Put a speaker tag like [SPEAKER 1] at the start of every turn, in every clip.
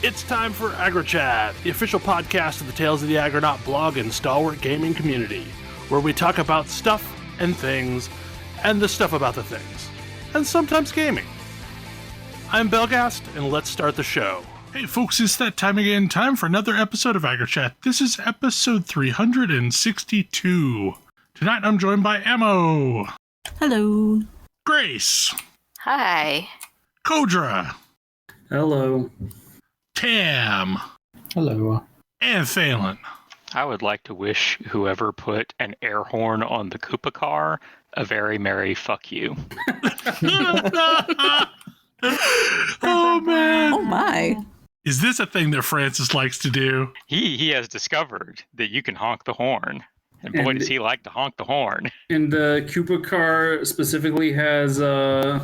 [SPEAKER 1] It's time for AggroChat, the official podcast of the Tales of the Aggronaut blog and stalwart gaming community, where we talk about stuff and things, and the stuff about the things, and sometimes gaming. I'm Belgast, and let's start the show.
[SPEAKER 2] Hey folks, it's that time again, time for another episode of AggroChat. This is episode 362. Tonight I'm joined by Ammo.
[SPEAKER 3] Hello.
[SPEAKER 2] Grace.
[SPEAKER 4] Hi.
[SPEAKER 2] Kodra.
[SPEAKER 5] Hello.
[SPEAKER 2] Tam.
[SPEAKER 5] Hello.
[SPEAKER 2] And Phelan.
[SPEAKER 6] I would like to wish whoever put an air horn on the Koopa car a very merry fuck you.
[SPEAKER 2] Oh man.
[SPEAKER 3] Oh my.
[SPEAKER 2] Is this a thing that Francis likes to do?
[SPEAKER 6] He has discovered that you can honk the horn. And boy, does he like to honk the horn.
[SPEAKER 5] And the Koopa car specifically has an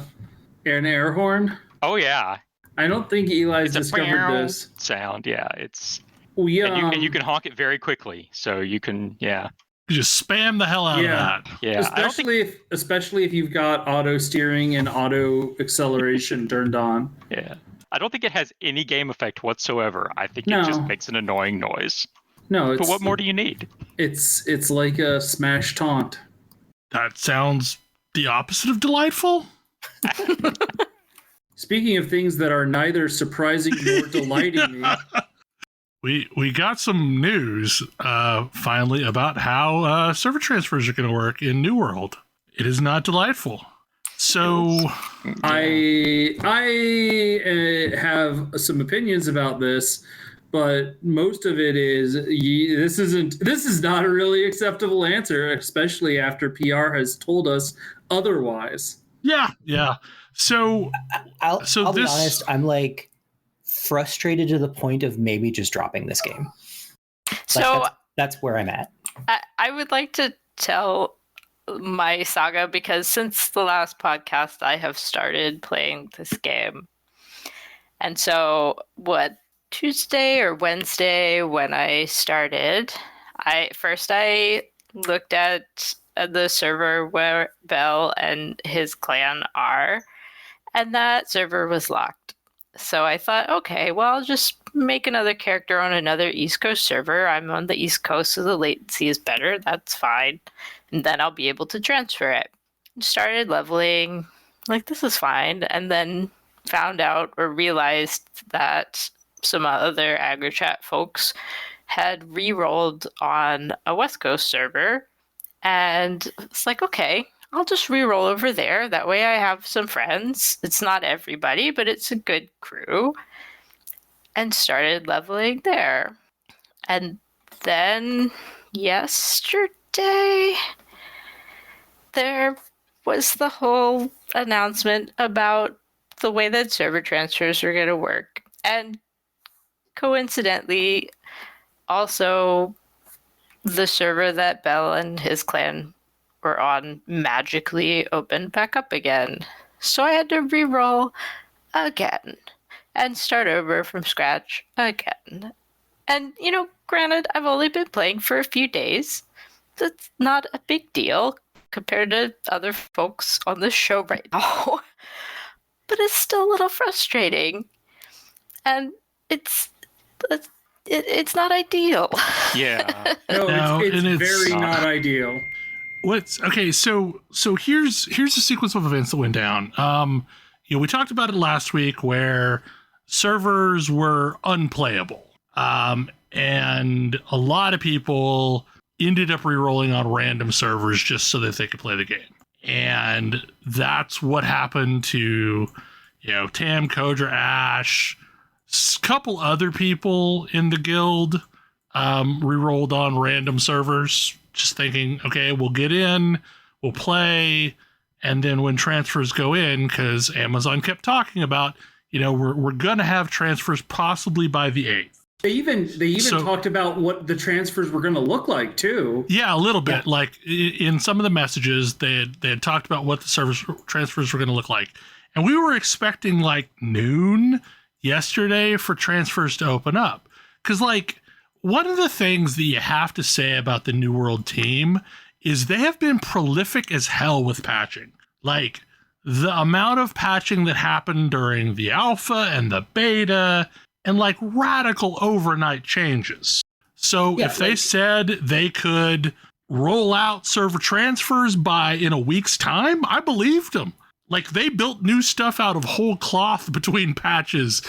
[SPEAKER 5] air horn?
[SPEAKER 6] Oh, yeah.
[SPEAKER 5] I don't think Eli's
[SPEAKER 6] It's a
[SPEAKER 5] discovered this.
[SPEAKER 6] sound, yeah. It's
[SPEAKER 5] And
[SPEAKER 6] you can honk it very quickly, so you can, yeah.
[SPEAKER 2] You just spam the hell out of that.
[SPEAKER 6] Yeah.
[SPEAKER 5] Especially if you've got auto steering and auto acceleration turned on.
[SPEAKER 6] Yeah. I don't think it has any game effect whatsoever. I think it just makes an annoying noise.
[SPEAKER 5] No,
[SPEAKER 6] But what more do you need?
[SPEAKER 5] It's like a smash taunt.
[SPEAKER 2] That sounds the opposite of delightful.
[SPEAKER 5] Speaking of things that are neither surprising nor delighting me.
[SPEAKER 2] We got some news finally about how server transfers are going to work in New World. It is not delightful. So
[SPEAKER 5] I have some opinions about this, but most of it is this is not a really acceptable answer, especially after PR has told us otherwise.
[SPEAKER 2] Yeah. So
[SPEAKER 7] I'll be honest, I'm like frustrated to the point of maybe just dropping this game.
[SPEAKER 4] So
[SPEAKER 7] that's where I'm at.
[SPEAKER 4] I would like to tell my saga because since the last podcast, I have started playing this game. And so Tuesday or Wednesday when I started, I looked at the server where Bell and his clan are, and that server was locked. So I thought, okay, well, I'll just make another character on another East Coast server. I'm on the East Coast, so the latency is better. That's fine. And then I'll be able to transfer it. Started leveling, like, this is fine. And then found out or realized that some other AggroChat folks had re-rolled on a West Coast server. And it's like, okay, I'll just re-roll over there. That way I have some friends. It's not everybody, but it's a good crew. And started leveling there. And then yesterday, there was the whole announcement about the way that server transfers were going to work. And coincidentally, also the server that Bell and his clan were on magically opened back up again. So I had to re-roll again and start over from scratch again. And, granted, I've only been playing for a few days. That's not a big deal compared to other folks on the show right now. But it's still a little frustrating. And it's not ideal.
[SPEAKER 6] Yeah.
[SPEAKER 5] No, it's very not ideal.
[SPEAKER 2] So here's a sequence of events that went down. We talked about it last week where servers were unplayable. And a lot of people ended up re-rolling on random servers just so that they could play the game. And that's what happened to, Tam, Kodra, Ash, a couple other people in the guild re-rolled on random servers, just thinking, okay, we'll get in, we'll play, and then when transfers go in, because Amazon kept talking about, we're going to have transfers possibly by the 8th.
[SPEAKER 5] They even talked about what the transfers were going to look like too.
[SPEAKER 2] Yeah, a little bit. Yeah. Like in some of the messages, they had talked about what the transfers were going to look like, and we were expecting like noon yesterday for transfers to open up. Because like one of the things that you have to say about the New World team is they have been prolific as hell with patching. Like the amount of patching that happened during the alpha and the beta and like radical overnight changes. So if they said they could roll out server transfers in a week's time, I believed them. Like, they built new stuff out of whole cloth between patches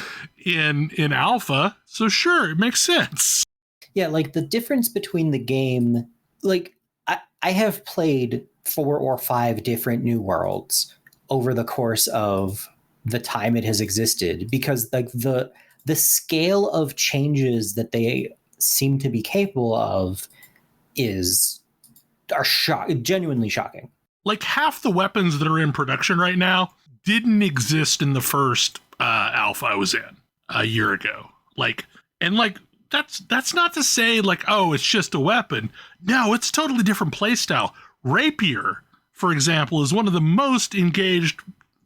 [SPEAKER 2] in alpha. So sure, it makes sense.
[SPEAKER 7] Yeah, like the difference between the game, like I have played 4 or 5 different New Worlds over the course of the time it has existed, because like the scale of changes that they seem to be capable of are genuinely shocking. Like,
[SPEAKER 2] half the weapons that are in production right now didn't exist in the first alpha I was in a year ago. That's not to say like, oh, it's just a weapon. No, it's a totally different playstyle. Rapier, for example, is one of the most engaged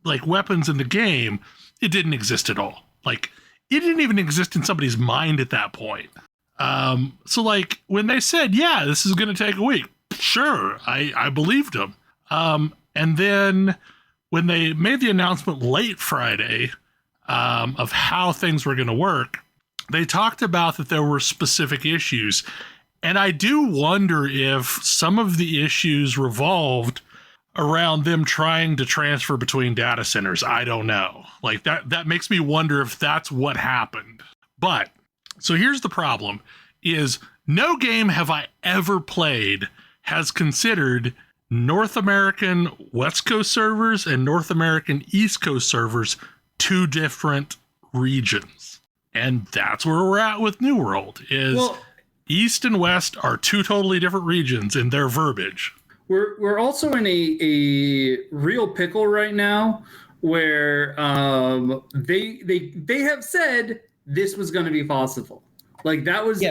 [SPEAKER 2] like weapons in the game. It didn't exist at all. Like, it didn't even exist in somebody's mind at that point. So like when they said, yeah, this is going to take a week, sure, I believed them. And then when they made the announcement late Friday of how things were going to work, they talked about that there were specific issues. And I do wonder if some of the issues revolved around them trying to transfer between data centers. I don't know. Like that makes me wonder if that's what happened. But so here's the problem is no game have I ever played has considered North American West Coast servers and North American East Coast servers 2 different regions. And that's where we're at with New World is East and West are 2 totally different regions in their verbiage.
[SPEAKER 5] We're also in a real pickle right now where they have said this was going to be possible. Like that was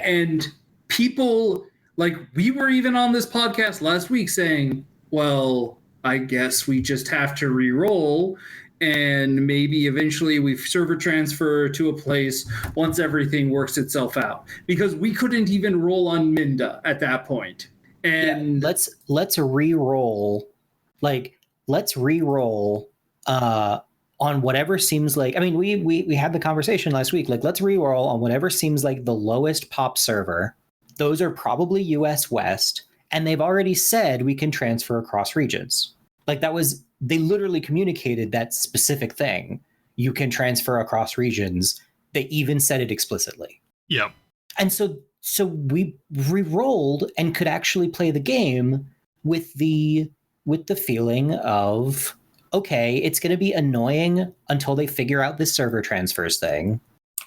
[SPEAKER 5] and people like we were even on this podcast last week saying, well, I guess we just have to re-roll. And maybe eventually we server transfer to a place once everything works itself out, because we couldn't even roll on Minda at that point. And
[SPEAKER 7] let's re-roll, on whatever seems like. I mean, we had the conversation last week. Like, let's re-roll on whatever seems like the lowest pop server. Those are probably US West, and they've already said we can transfer across regions. Like they literally communicated that specific thing. You can transfer across regions. They even said it explicitly.
[SPEAKER 2] Yep.
[SPEAKER 7] And so we re-rolled and could actually play the game with the feeling of, okay, it's going to be annoying until they figure out this server transfers thing.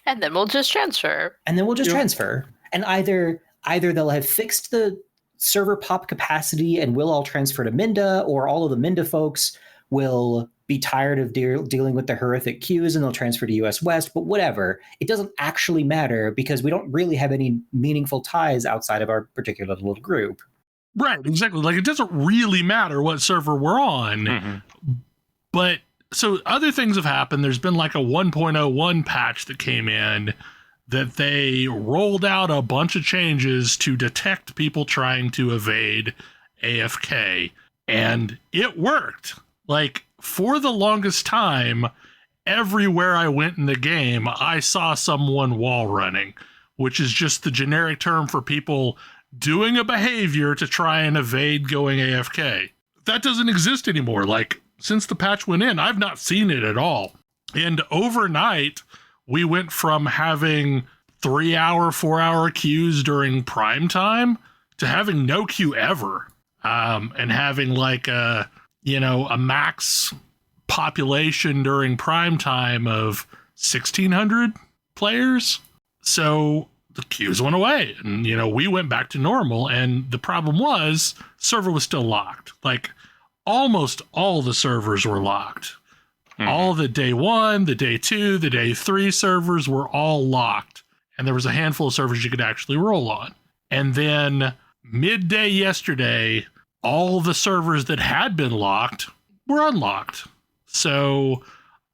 [SPEAKER 4] And then we'll just transfer.
[SPEAKER 7] Transfer. And either they'll have fixed the server pop capacity and we'll all transfer to Minda, or all of the Minda folks will be tired of dealing with the horrific queues and they'll transfer to US West. But whatever, it doesn't actually matter because we don't really have any meaningful ties outside of our particular little group.
[SPEAKER 2] Right, exactly. Like, it doesn't really matter what server we're on. Mm-hmm. But so other things have happened. There's been like a 1.01 patch that came in that they rolled out a bunch of changes to detect people trying to evade AFK. And it worked. Like, for the longest time, everywhere I went in the game, I saw someone wall running, which is just the generic term for people doing a behavior to try and evade going AFK. That doesn't exist anymore. Like, since the patch went in, I've not seen it at all. And overnight, we went from having 3-hour, 4-hour queues during prime time to having no queue ever. And having like a max population during prime time of 1,600 players. So the queues went away and, we went back to normal. And the problem was server was still locked. Like, almost all the servers were locked. Mm-hmm. All the day 1, the day 2, the day 3 servers were all locked. And there was a handful of servers you could actually roll on. And then midday yesterday, all the servers that had been locked were unlocked. So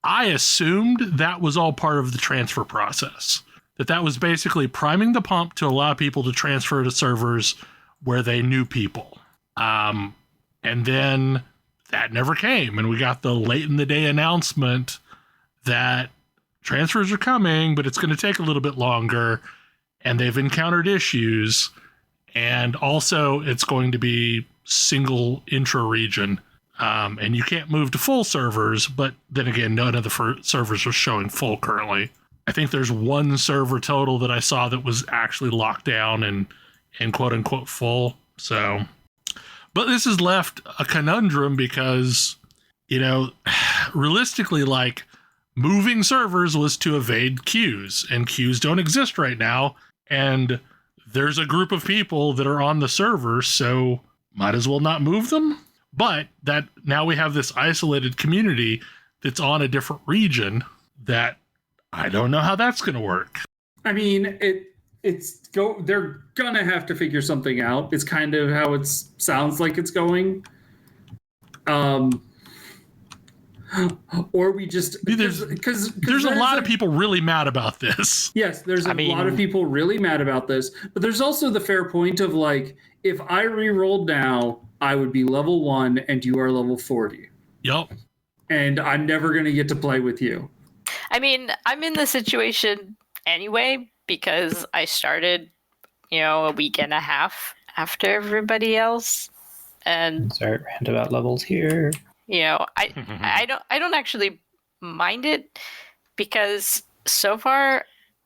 [SPEAKER 2] I assumed that was all part of the transfer process. That was basically priming the pump to allow people to transfer to servers where they knew people. And then that never came. And we got the late in the day announcement that transfers are coming, but it's going to take a little bit longer, and they've encountered issues, and also it's going to be single intra-region, and you can't move to full servers, but then again, none of the servers are showing full currently. I think there's one server total that I saw that was actually locked down and quote-unquote full, so... But this has left a conundrum because, you know, realistically, like, moving servers was to evade queues, and queues don't exist right now, and there's a group of people that are on the server, so might as well not move them. But that now we have this isolated community that's on a different region that I don't know how that's going to work.
[SPEAKER 5] I mean, they're gonna have to figure something out. It's kind of how it sounds like it's going. Or we just
[SPEAKER 2] there's a lot of people really mad about this.
[SPEAKER 5] Yes, there's a lot of people really mad about this, but there's also the fair point of like, if I re-rolled now, I would be level 1 and you are level 40.
[SPEAKER 2] Yep.
[SPEAKER 5] And I'm never gonna get to play with you.
[SPEAKER 4] I mean, I'm in the situation anyway because I started, a week and a half after everybody else, and
[SPEAKER 7] start roundabout levels here.
[SPEAKER 4] I don't actually mind it because so far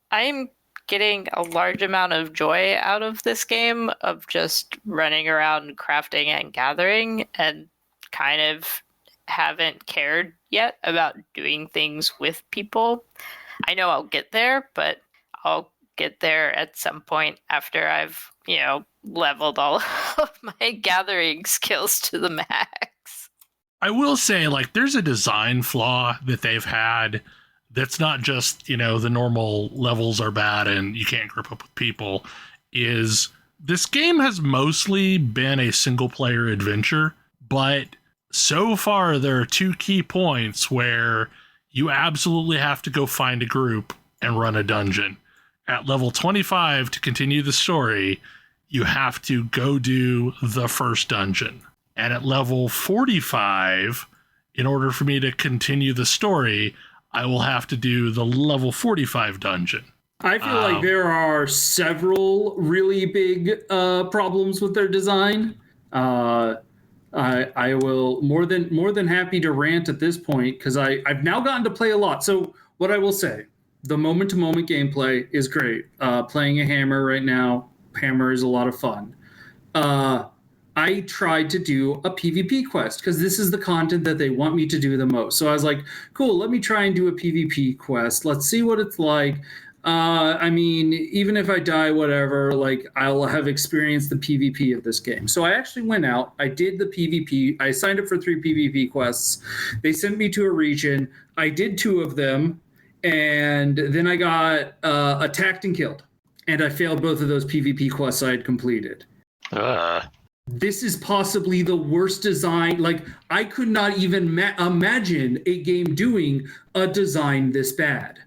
[SPEAKER 4] I'm getting a large amount of joy out of this game of just running around crafting and gathering, and kind of haven't cared yet about doing things with people. I know I'll get there, but I'll get there at some point after I've, leveled all of my gathering skills to the max.
[SPEAKER 2] I will say, like, there's a design flaw that they've had that's not just, the normal levels are bad and you can't group up with people, is this game has mostly been a single-player adventure, but so far there are two key points where you absolutely have to go find a group and run a dungeon. At level 25, to continue the story, you have to go do the first dungeon. And at level 45, in order for me to continue the story, I will have to do the level 45 dungeon.
[SPEAKER 5] I feel like there are several really big problems with their design. I will more than happy to rant at this point because I've now gotten to play a lot. So what I will say, the moment-to-moment gameplay is great. Playing a hammer right now, hammer is a lot of fun. I tried to do a PvP quest because this is the content that they want me to do the most. So I was like, cool, let me try and do a PvP quest. Let's see what it's like. I mean, even if I die, whatever, like I'll have experienced the PvP of this game. So I actually went out, I did the PvP. I signed up for 3 PvP quests. They sent me to a region. I did 2 of them. And then I got attacked and killed. And I failed both of those PvP quests I had completed. This is possibly the worst design. Like, I could not even imagine a game doing a design this bad.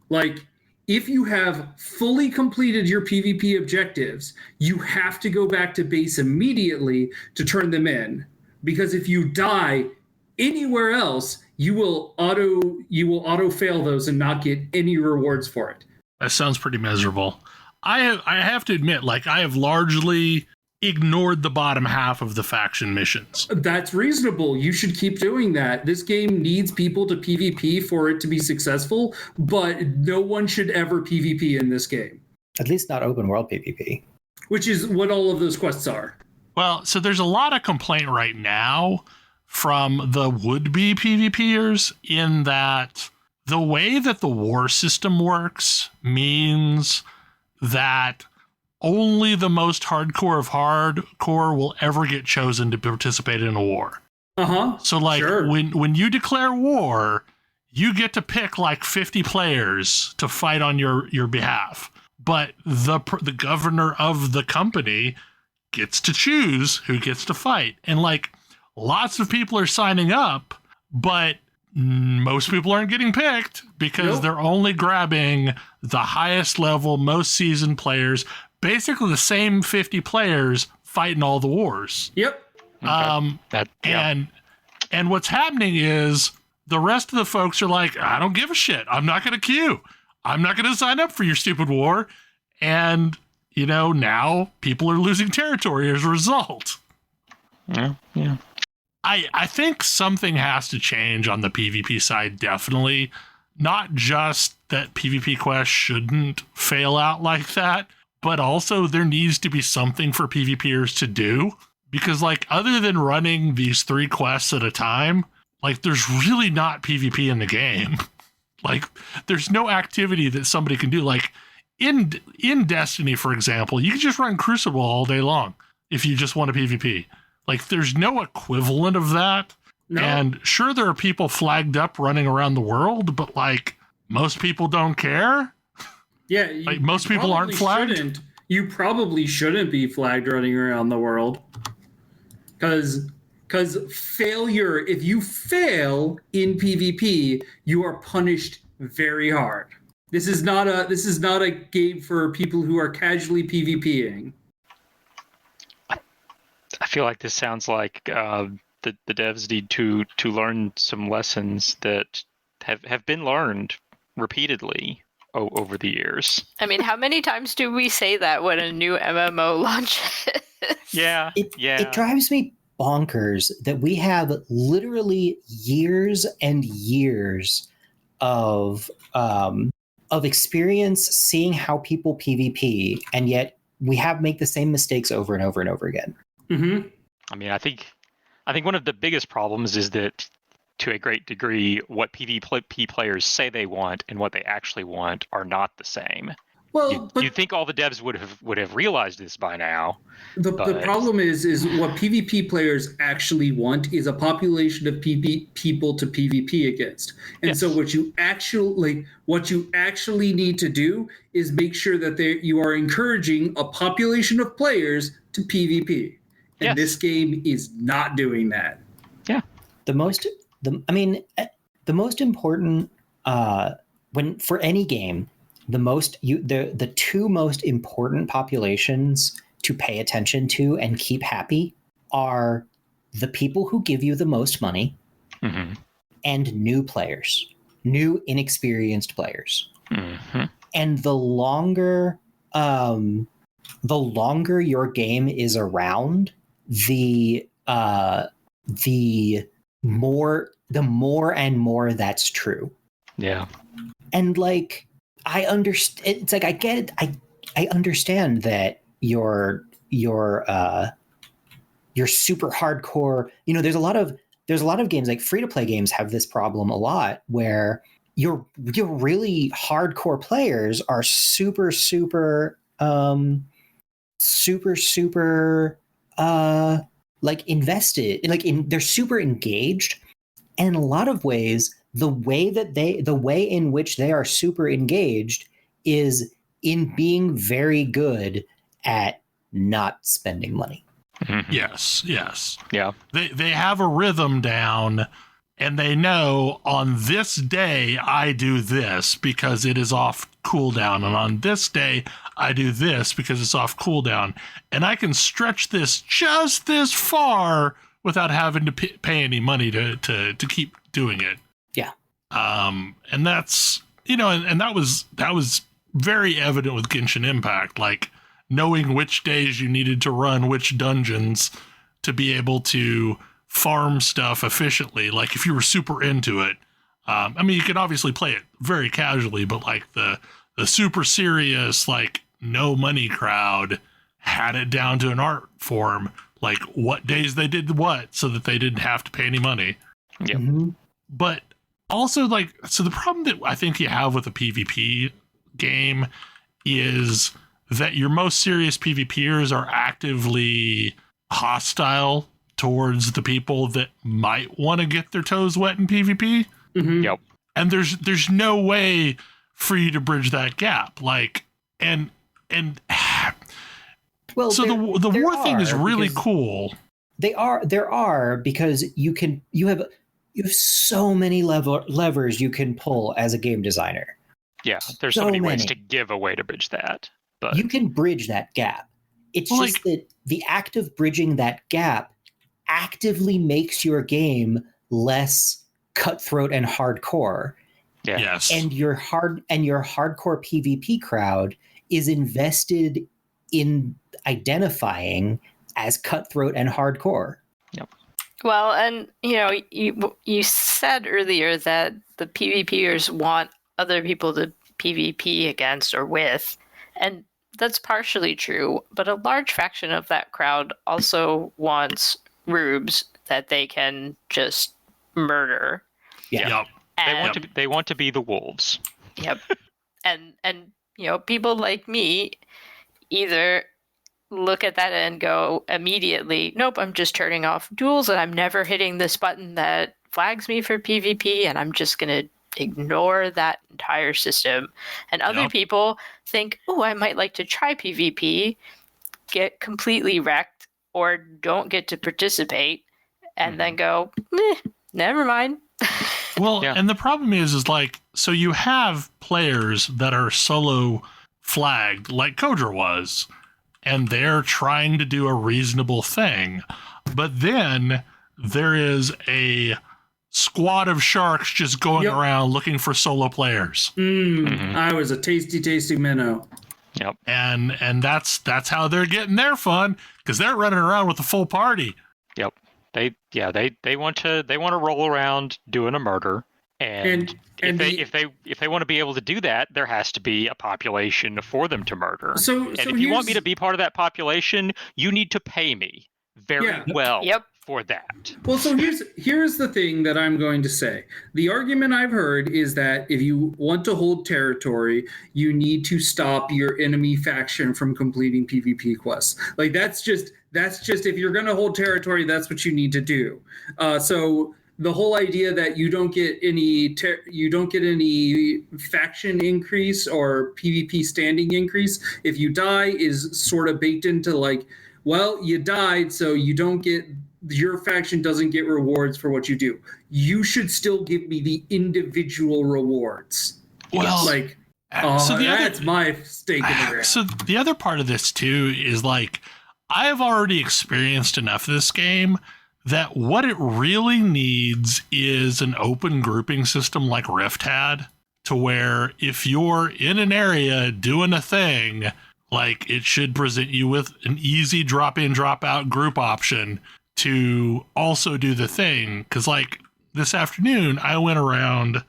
[SPEAKER 5] Like, if you have fully completed your PvP objectives, you have to go back to base immediately to turn them in. Because if you die anywhere else, you will auto fail those and not get any rewards for it.
[SPEAKER 2] That sounds pretty miserable. I have to admit, like, I have largely ignored the bottom half of the faction missions.
[SPEAKER 5] That's reasonable. You should keep doing that. This game needs people to PvP for it to be successful, but no one should ever PvP in this game.
[SPEAKER 7] At least not open world PvP.
[SPEAKER 5] Which is what all of those quests are.
[SPEAKER 2] Well, so there's a lot of complaint right now from the would-be PvPers in that the way that the war system works means that only the most hardcore of hardcore will ever get chosen to participate in a war. So like
[SPEAKER 5] sure.
[SPEAKER 2] when you declare war, you get to pick like 50 players to fight on your behalf. But the governor of the company gets to choose who gets to fight. And like lots of people are signing up, but most people aren't getting picked because they're only grabbing the highest level, most seasoned players, basically the same 50 players fighting all the wars.
[SPEAKER 5] Yep.
[SPEAKER 2] And what's happening is The rest of the folks are like, I don't give a shit. I'm not going to queue. I'm not going to sign up for your stupid war. And, now people are losing territory as a result.
[SPEAKER 6] Yeah.
[SPEAKER 2] I think something has to change on the PvP side, definitely. Not just that PvP quests shouldn't fail out like that, but also there needs to be something for PvPers to do. Because, other than running these 3 quests at a time, there's really not PvP in the game. There's no activity that somebody can do. In Destiny, for example, you can just run Crucible all day long if you just want a PvP. There's no equivalent of that. No. And sure, there are people flagged up running around the world, but most people don't care.
[SPEAKER 5] Yeah,
[SPEAKER 2] most people aren't flagged.
[SPEAKER 5] You probably shouldn't be flagged running around the world, because failure. If you fail in PvP, you are punished very hard. This is not a game for people who are casually PvPing.
[SPEAKER 6] I feel like this sounds like the devs need to learn some lessons that have been learned repeatedly over the years.
[SPEAKER 4] I mean, how many times do we say that when a new MMO launches?
[SPEAKER 6] Yeah.
[SPEAKER 7] It drives me bonkers that we have literally years and years of experience seeing how people PvP, and yet we make the same mistakes over and over and over again.
[SPEAKER 5] Mm-hmm.
[SPEAKER 6] I mean, I think one of the biggest problems is that, to a great degree, what PvP players say they want and what they actually want are not the same.
[SPEAKER 5] Well,
[SPEAKER 6] you'd think all the devs would have realized this by now.
[SPEAKER 5] The problem is what PvP players actually want is a population of people to PvP against. And yes. So what you actually need to do is make sure that you are encouraging a population of players to PvP. And yes. This game is not doing that.
[SPEAKER 6] Yeah.
[SPEAKER 7] The most important for any game, the 2 most important populations to pay attention to and keep happy are the people who give you the most money, mm-hmm. and new players, new inexperienced players.
[SPEAKER 6] Mm-hmm.
[SPEAKER 7] And the longer your game is around, the more and more that's true.
[SPEAKER 6] Yeah.
[SPEAKER 7] And I understand. It's I get it. I understand that you're super hardcore. There's a lot of games, free to play games have this problem a lot, where your really hardcore players are super invested, they're super engaged. And in a lot of ways, the way in which they are super engaged is in being very good at not spending money.
[SPEAKER 6] Mm-hmm.
[SPEAKER 2] Yes.
[SPEAKER 6] Yeah.
[SPEAKER 2] They have a rhythm down, and they know on this day I do this because it is off cooldown, and on this day I do this because it's off cooldown, and I can stretch this just this far without having to pay any money to keep doing it.
[SPEAKER 7] Yeah.
[SPEAKER 2] And that's, and that was very evident with Genshin Impact, knowing which days you needed to run which dungeons to be able to farm stuff efficiently. If you were super into it, you could obviously play it very casually, but the super serious, no money crowd had it down to an art form, what days they did what, so that they didn't have to pay any money.
[SPEAKER 6] Yep.
[SPEAKER 7] Mm-hmm.
[SPEAKER 2] But also, so the problem that I think you have with a PvP game is that your most serious PvPers are actively hostile towards the people that might want to get their toes wet in PvP.
[SPEAKER 5] Mm-hmm.
[SPEAKER 6] Yep.
[SPEAKER 2] And there's no way for you to bridge that gap.
[SPEAKER 7] Well,
[SPEAKER 2] so the war thing is really cool.
[SPEAKER 7] There are because you have so many levers you can pull as a game designer.
[SPEAKER 6] Yeah, there's so many ways to give a way to bridge that. But
[SPEAKER 7] you can bridge that gap. It's just that the act of bridging that gap actively makes your game less cutthroat and hardcore.
[SPEAKER 6] Yeah.
[SPEAKER 2] Yes.
[SPEAKER 7] And your hardcore PvP crowd is invested in identifying as cutthroat and hardcore.
[SPEAKER 6] Yep.
[SPEAKER 4] Well, and you said earlier that the PvPers want other people to PvP against or with, and that's partially true, but a large fraction of that crowd also wants rubes that they can just murder.
[SPEAKER 7] Yeah.
[SPEAKER 2] Yep.
[SPEAKER 6] They want to be the wolves.
[SPEAKER 4] Yep. And people like me either look at that and go immediately, nope, I'm just turning off duels and I'm never hitting this button that flags me for PvP, and I'm just going to ignore that entire system. And other people think, oh, I might like to try PvP, get completely wrecked, or don't get to participate, and then go, never mind.
[SPEAKER 2] Well, and the problem is like, so you have players that are solo flagged like Kodra was, and they're trying to do a reasonable thing. But then there is a squad of sharks just going around looking for solo players.
[SPEAKER 5] I was a tasty minnow.
[SPEAKER 6] Yep.
[SPEAKER 2] And that's how they're getting their fun, because they're running around with the full party.
[SPEAKER 6] Yep. They want to roll around doing a murder, and if they want to be able to do that, there has to be a population for them to murder. So if you want me to be part of that population, you need to pay me very well for that.
[SPEAKER 5] Well, so here's the thing that I'm going to say. The argument I've heard is that if you want to hold territory, you need to stop your enemy faction from completing PvP quests. Like that's just if you're going to hold territory, that's what you need to do. So the whole idea that you don't get any faction increase or PvP standing increase if you die is sort of baked into like, well, you died, so your faction doesn't get rewards for what you do. You should still give me the individual rewards.
[SPEAKER 2] Well,
[SPEAKER 5] like,
[SPEAKER 2] so
[SPEAKER 5] that's my stake in the ground.
[SPEAKER 2] So the other part of this too is like, I have already experienced enough of this game that what it really needs is an open grouping system like Rift had, to where if you're in an area doing a thing, like it should present you with an easy drop in, drop out group option to also do the thing. Because like this afternoon, I went around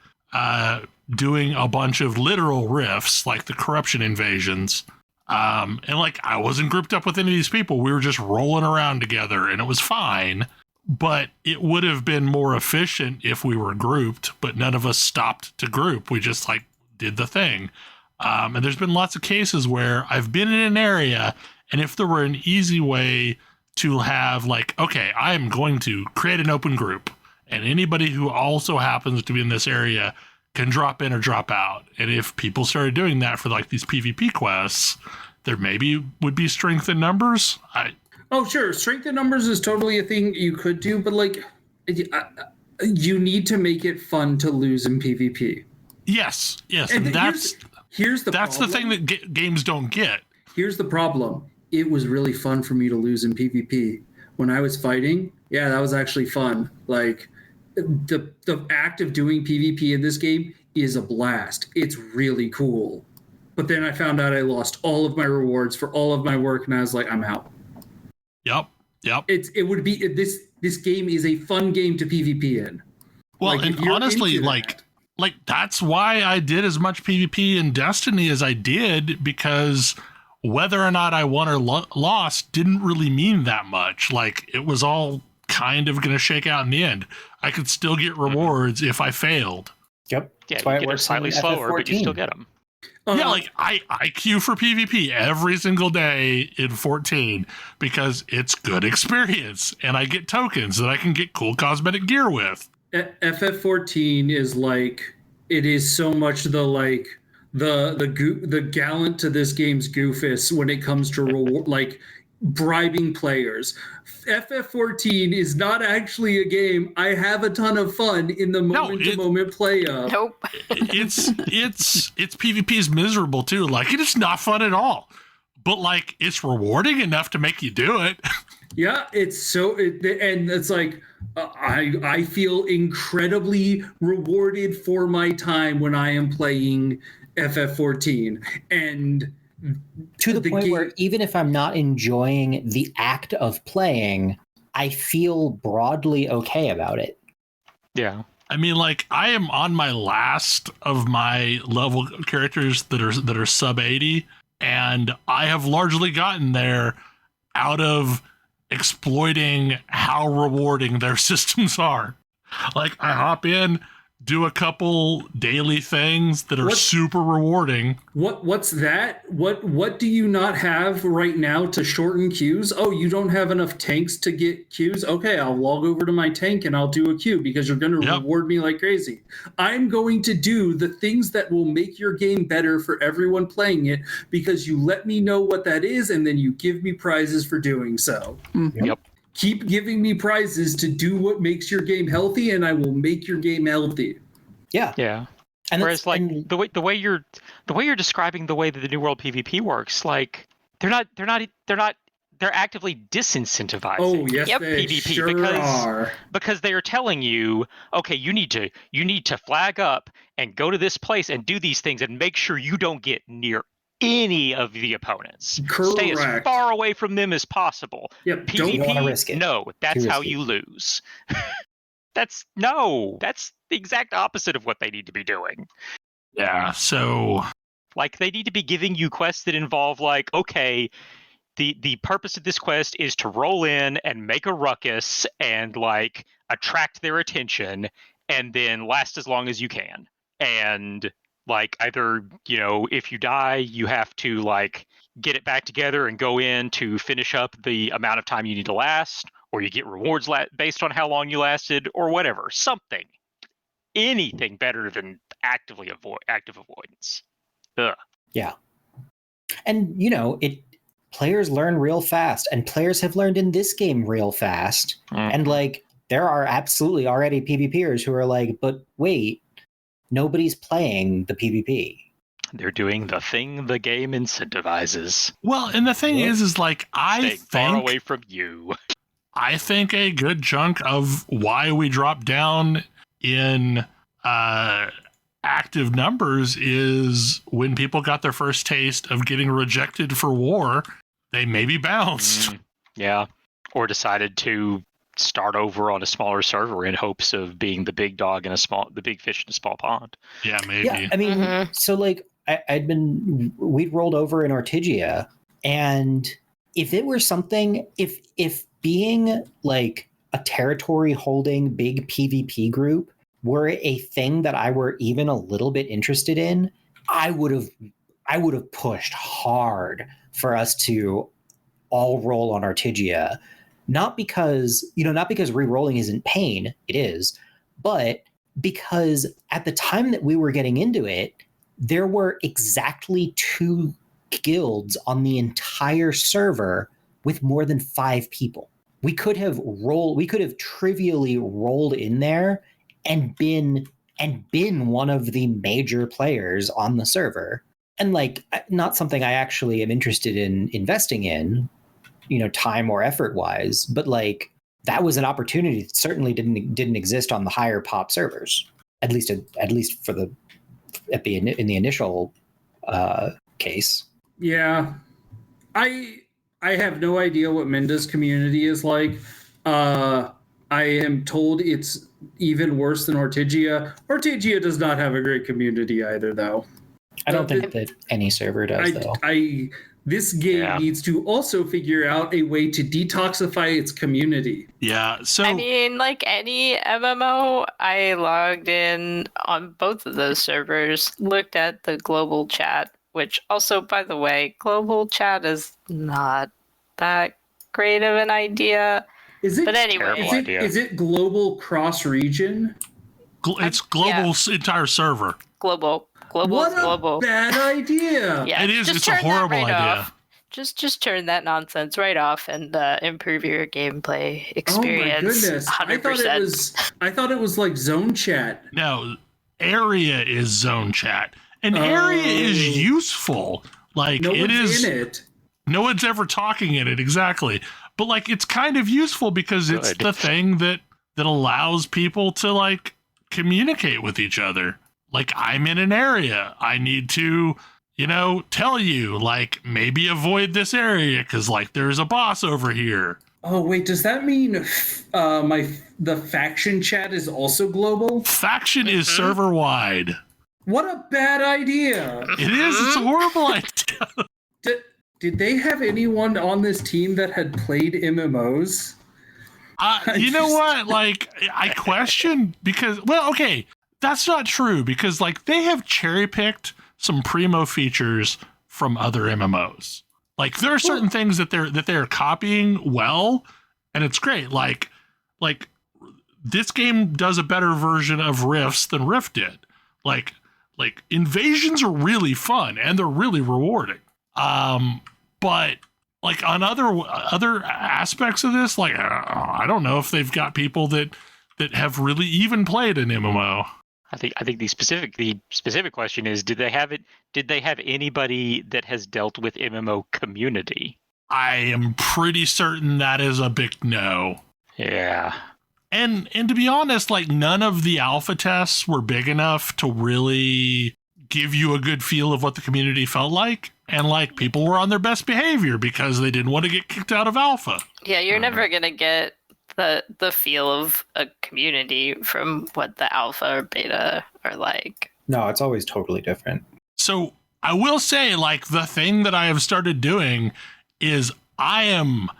[SPEAKER 2] doing a bunch of literal rifts, like the corruption invasions. And like I wasn't grouped up with any of these people. We were just rolling around together and it was fine. But it would have been more efficient if we were grouped, but none of us stopped to group. We just like did the thing. And there's been lots of cases where I've been in an area, and if there were an easy way to have like, okay, I'm going to create an open group, and anybody who also happens to be in this area can drop in or drop out. And if people started doing that for like these PvP quests, there maybe would be strength in numbers.
[SPEAKER 5] Oh, sure. Strength in numbers is totally a thing you could do, but like you need to make it fun to lose in PvP.
[SPEAKER 2] Yes.
[SPEAKER 5] And
[SPEAKER 2] that's
[SPEAKER 5] the problem.
[SPEAKER 2] Thing that games don't get.
[SPEAKER 5] Here's the problem. It was really fun for me to lose in PvP. When I was fighting, that was actually fun. Like the act of doing PvP in this game is a blast. It's really cool. But then I found out I lost all of my rewards for all of my work, and I was like, I'm out.
[SPEAKER 2] Yep.
[SPEAKER 5] This game is a fun game to PvP in.
[SPEAKER 2] Well,
[SPEAKER 5] like,
[SPEAKER 2] and honestly, like that's why I did as much PvP in Destiny as I did, because whether or not I won or lost didn't really mean that much. Like it was all kind of going to shake out in the end. I could still get rewards if I failed.
[SPEAKER 7] Yep.
[SPEAKER 6] Yeah, you get them slightly slower, but you still get them.
[SPEAKER 2] Yeah, like I queue for PvP every single day in 14 because it's good experience, and I get tokens that I can get cool cosmetic gear with.
[SPEAKER 5] FF14 is like, it is so much the gallant to this game's goofus when it comes to reward, like bribing players. FF14 is not actually a game I have a ton of fun in the moment-to-moment play of.
[SPEAKER 4] Nope.
[SPEAKER 2] It's PvP is miserable too. Like it is not fun at all. but like it's rewarding enough to make you do it.
[SPEAKER 5] Yeah, and it's like I feel incredibly rewarded for my time when I am playing FF14, and
[SPEAKER 7] to the point where even if I'm not enjoying the act of playing, I feel broadly okay about it.
[SPEAKER 6] Yeah.
[SPEAKER 2] I mean, like, I am on my last of my level characters that are sub 80, and I have largely gotten there out of exploiting how rewarding their systems are. Like, I hop in, do a couple daily things that are super rewarding.
[SPEAKER 5] What's that? What do you not have right now to shorten queues? Oh, you don't have enough tanks to get queues? Okay, I'll log over to my tank and I'll do a queue because you're going to reward me like crazy. I'm going to do the things that will make your game better for everyone playing it because you let me know what that is and then you give me prizes for doing so.
[SPEAKER 6] Mm-hmm. Yep.
[SPEAKER 5] Keep giving me prizes to do what makes your game healthy, and I will make your game healthy.
[SPEAKER 7] Yeah.
[SPEAKER 6] Yeah. And whereas, like, the way you're describing the way that the New World PvP works, like they're actively disincentivizing.
[SPEAKER 5] Oh yes,
[SPEAKER 6] PvP
[SPEAKER 5] sure
[SPEAKER 6] because they are telling you, okay, you need to flag up and go to this place and do these things and make sure you don't get near any of the opponents.
[SPEAKER 5] Correct.
[SPEAKER 6] Stay as far away from them as possible.
[SPEAKER 5] Yep.
[SPEAKER 6] PvP,
[SPEAKER 7] don't want to risk it.
[SPEAKER 6] No, that's how you lose. That's the exact opposite of what they need to be doing.
[SPEAKER 2] Yeah, so
[SPEAKER 6] like they need to be giving you quests that involve like, okay, the purpose of this quest is to roll in and make a ruckus and like attract their attention and then last as long as you can. And like either, if you die, you have to like get it back together and go in to finish up the amount of time you need to last, or you get rewards based on how long you lasted, or whatever. Something. Anything better than active avoidance. Ugh.
[SPEAKER 7] Yeah. And, players learn real fast, and players have learned in this game real fast. Mm. And, like, there are absolutely already PvPers who are like, but wait, nobody's playing the PvP.
[SPEAKER 6] They're doing the thing the game incentivizes.
[SPEAKER 2] Well, and the thing is like,
[SPEAKER 6] Staying far away from you.
[SPEAKER 2] I think a good chunk of why we dropped down in active numbers is when people got their first taste of getting rejected for war, they maybe bounced.
[SPEAKER 6] Yeah. Or decided to start over on a smaller server in hopes of being the big dog in the big fish in a small pond.
[SPEAKER 2] Yeah, maybe.
[SPEAKER 7] Yeah, I mean, so like we'd rolled over in Ortigia, and if it were something, if being like a territory holding big PvP group were a thing that I were even a little bit interested in, I would have pushed hard for us to all roll on Ortigia. Not because re-rolling isn't pain, it is, but because at the time that we were getting into it, there were exactly 2 guilds on the entire server with more than 5 people. We could have trivially rolled in there and been one of the major players on the server. And like, not something I actually am interested in investing in, time or effort wise, but like that was an opportunity that certainly didn't exist on the higher pop servers, at least for in the initial case.
[SPEAKER 5] Yeah, I have no idea what Minda's community is like. I am told it's even worse than Ortigia. Ortigia does not have a great community either, though.
[SPEAKER 7] I don't think that any server does, though.
[SPEAKER 5] This game needs to also figure out a way to detoxify its community.
[SPEAKER 2] Yeah, so...
[SPEAKER 4] I mean, like any MMO, I logged in on both of those servers, looked at the global chat, which also, by the way, global chat is not that great of an idea.
[SPEAKER 5] Is it?
[SPEAKER 4] But anyway.
[SPEAKER 5] Is it global cross-region?
[SPEAKER 2] It's global entire server.
[SPEAKER 4] Global.
[SPEAKER 5] What
[SPEAKER 4] global.
[SPEAKER 5] A bad idea.
[SPEAKER 4] Yeah,
[SPEAKER 2] it is. It's a horrible idea.
[SPEAKER 4] Off. Just turn that nonsense right off and improve your gameplay experience. Oh my goodness! 100%.
[SPEAKER 5] I thought it was like zone chat.
[SPEAKER 2] No, area is zone chat, and area is useful. Like
[SPEAKER 5] no
[SPEAKER 2] it
[SPEAKER 5] one's
[SPEAKER 2] is.
[SPEAKER 5] In it.
[SPEAKER 2] No one's ever talking in it, exactly. But like, it's kind of useful because it's the thing that allows people to like communicate with each other. Like, I'm in an area, I need to, tell you, like, maybe avoid this area because like there's a boss over here.
[SPEAKER 5] Oh wait, does that mean the faction chat is also global?
[SPEAKER 2] Faction is server wide.
[SPEAKER 5] What a bad idea!
[SPEAKER 2] It is. It's a horrible idea.
[SPEAKER 5] Did they have anyone on this team that had played MMOs?
[SPEAKER 2] You know what? Like, I question because, well, okay, that's not true because like they have cherry picked some primo features from other MMOs. Like, there are certain things that they're copying well, and it's great. Like this game does a better version of Rifts than Rift did. Like invasions are really fun and they're really rewarding. But like on other aspects of this, like I don't know if they've got people that have really even played an MMO.
[SPEAKER 6] I think the specific question is, did they have anybody that has dealt with MMO community?
[SPEAKER 2] I am pretty certain that is a big no.
[SPEAKER 6] Yeah.
[SPEAKER 2] And to be honest, like none of the alpha tests were big enough to really give you a good feel of what the community felt like. And like people were on their best behavior because they didn't want to get kicked out of alpha.
[SPEAKER 4] Yeah, you're never going to get the feel of a community from what the alpha or beta are like.
[SPEAKER 7] No, it's always totally different.
[SPEAKER 2] So I will say, like, the thing that I have started doing is I am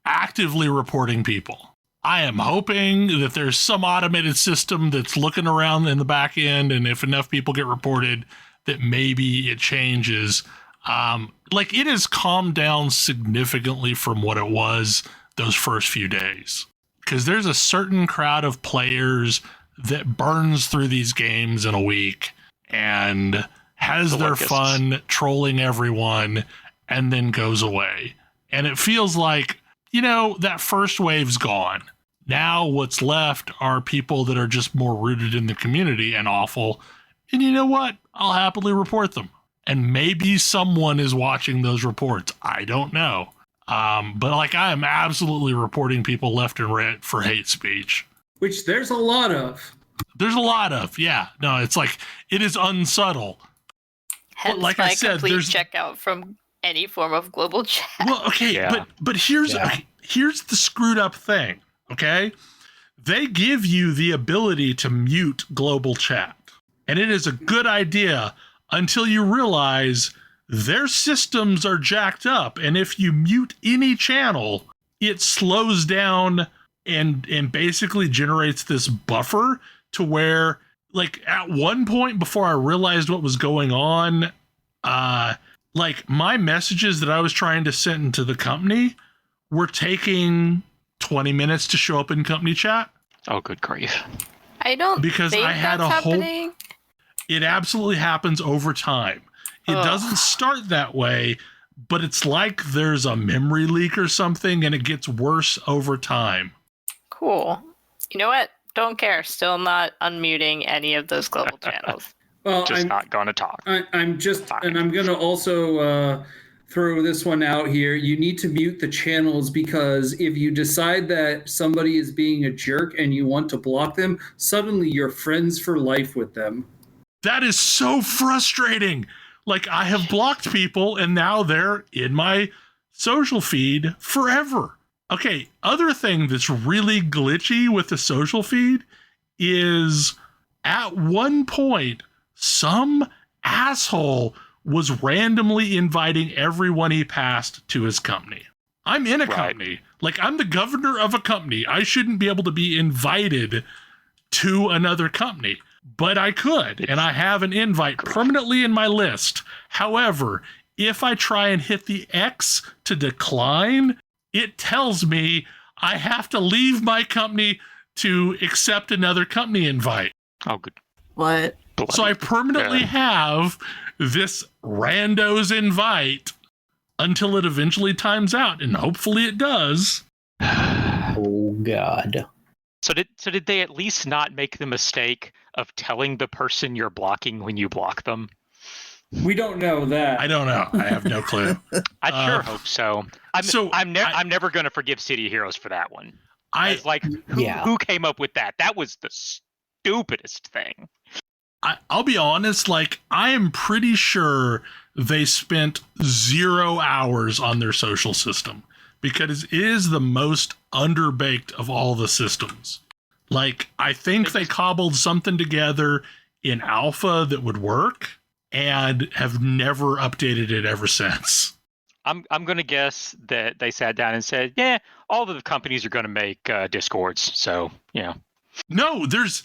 [SPEAKER 2] actively reporting people. I am hoping that there's some automated system that's looking around in the back end, and if enough people get reported, that maybe it changes. Like, it has calmed down significantly from what it was those first few days. Because there's a certain crowd of players that burns through these games in a week and has their fun trolling everyone and then goes away. And it feels like, that first wave's gone. Now what's left are people that are just more rooted in the community and awful. And you know what? I'll happily report them. And maybe someone is watching those reports. I don't know. But like, I am absolutely reporting people left and right for hate speech.
[SPEAKER 5] Which there's a lot of.
[SPEAKER 2] Yeah. No, it's like, it is unsubtle.
[SPEAKER 4] Hence
[SPEAKER 2] but like
[SPEAKER 4] my
[SPEAKER 2] I said,
[SPEAKER 4] complete
[SPEAKER 2] there's
[SPEAKER 4] checkout from any form of global chat.
[SPEAKER 2] Well, okay, yeah. but here's the screwed up thing, okay? They give you the ability to mute global chat. And it is a good idea until you realize their systems are jacked up, and if you mute any channel, it slows down and basically generates this buffer to where, like, at one point before I realized what was going on, like, my messages that I was trying to send to the company were taking 20 minutes to show up in company chat.
[SPEAKER 6] Oh, good grief.
[SPEAKER 4] I don't
[SPEAKER 2] because
[SPEAKER 4] think
[SPEAKER 2] I had
[SPEAKER 4] that's
[SPEAKER 2] a
[SPEAKER 4] happening.
[SPEAKER 2] It absolutely happens over time. It doesn't start that way, but it's like there's a memory leak or something, and it gets worse over time.
[SPEAKER 4] Cool. You know what? Don't care. Still not unmuting any of those global channels.
[SPEAKER 6] Well, I'm not going to talk.
[SPEAKER 5] I'm going to also throw this one out here. You need to mute the channels because if you decide that somebody is being a jerk and you want to block them, suddenly you're friends for life with them.
[SPEAKER 2] That is so frustrating. Like, I have blocked people and now they're in my social feed forever. Okay, other thing that's really glitchy with the social feed is at one point, some asshole was randomly inviting everyone he passed to his company. I'm in a company. Like, I'm the governor of a company. I shouldn't be able to be invited to another company. But I could, and I have an invite permanently in my list. However, if I try and hit the X to decline, it tells me I have to leave my company to accept another company invite.
[SPEAKER 6] Oh, good.
[SPEAKER 4] What?
[SPEAKER 2] So I permanently have this rando's invite until it eventually times out, and hopefully it does.
[SPEAKER 7] Oh, God.
[SPEAKER 6] So did they at least not make the mistake of telling the person you're blocking when you block them?
[SPEAKER 5] We don't know that.
[SPEAKER 2] I don't know. I have no clue.
[SPEAKER 6] I sure hope so. I'm never going to forgive City of Heroes for that one. Who came up with that? That was the stupidest thing.
[SPEAKER 2] I'll be honest, like, I am pretty sure they spent 0 hours on their social system because it is the most underbaked of all the systems. Like, I think they cobbled something together in alpha that would work and have never updated it ever since.
[SPEAKER 6] I'm going to guess that they sat down and said, yeah, all the companies are going to make Discords. So, yeah.
[SPEAKER 2] No, there's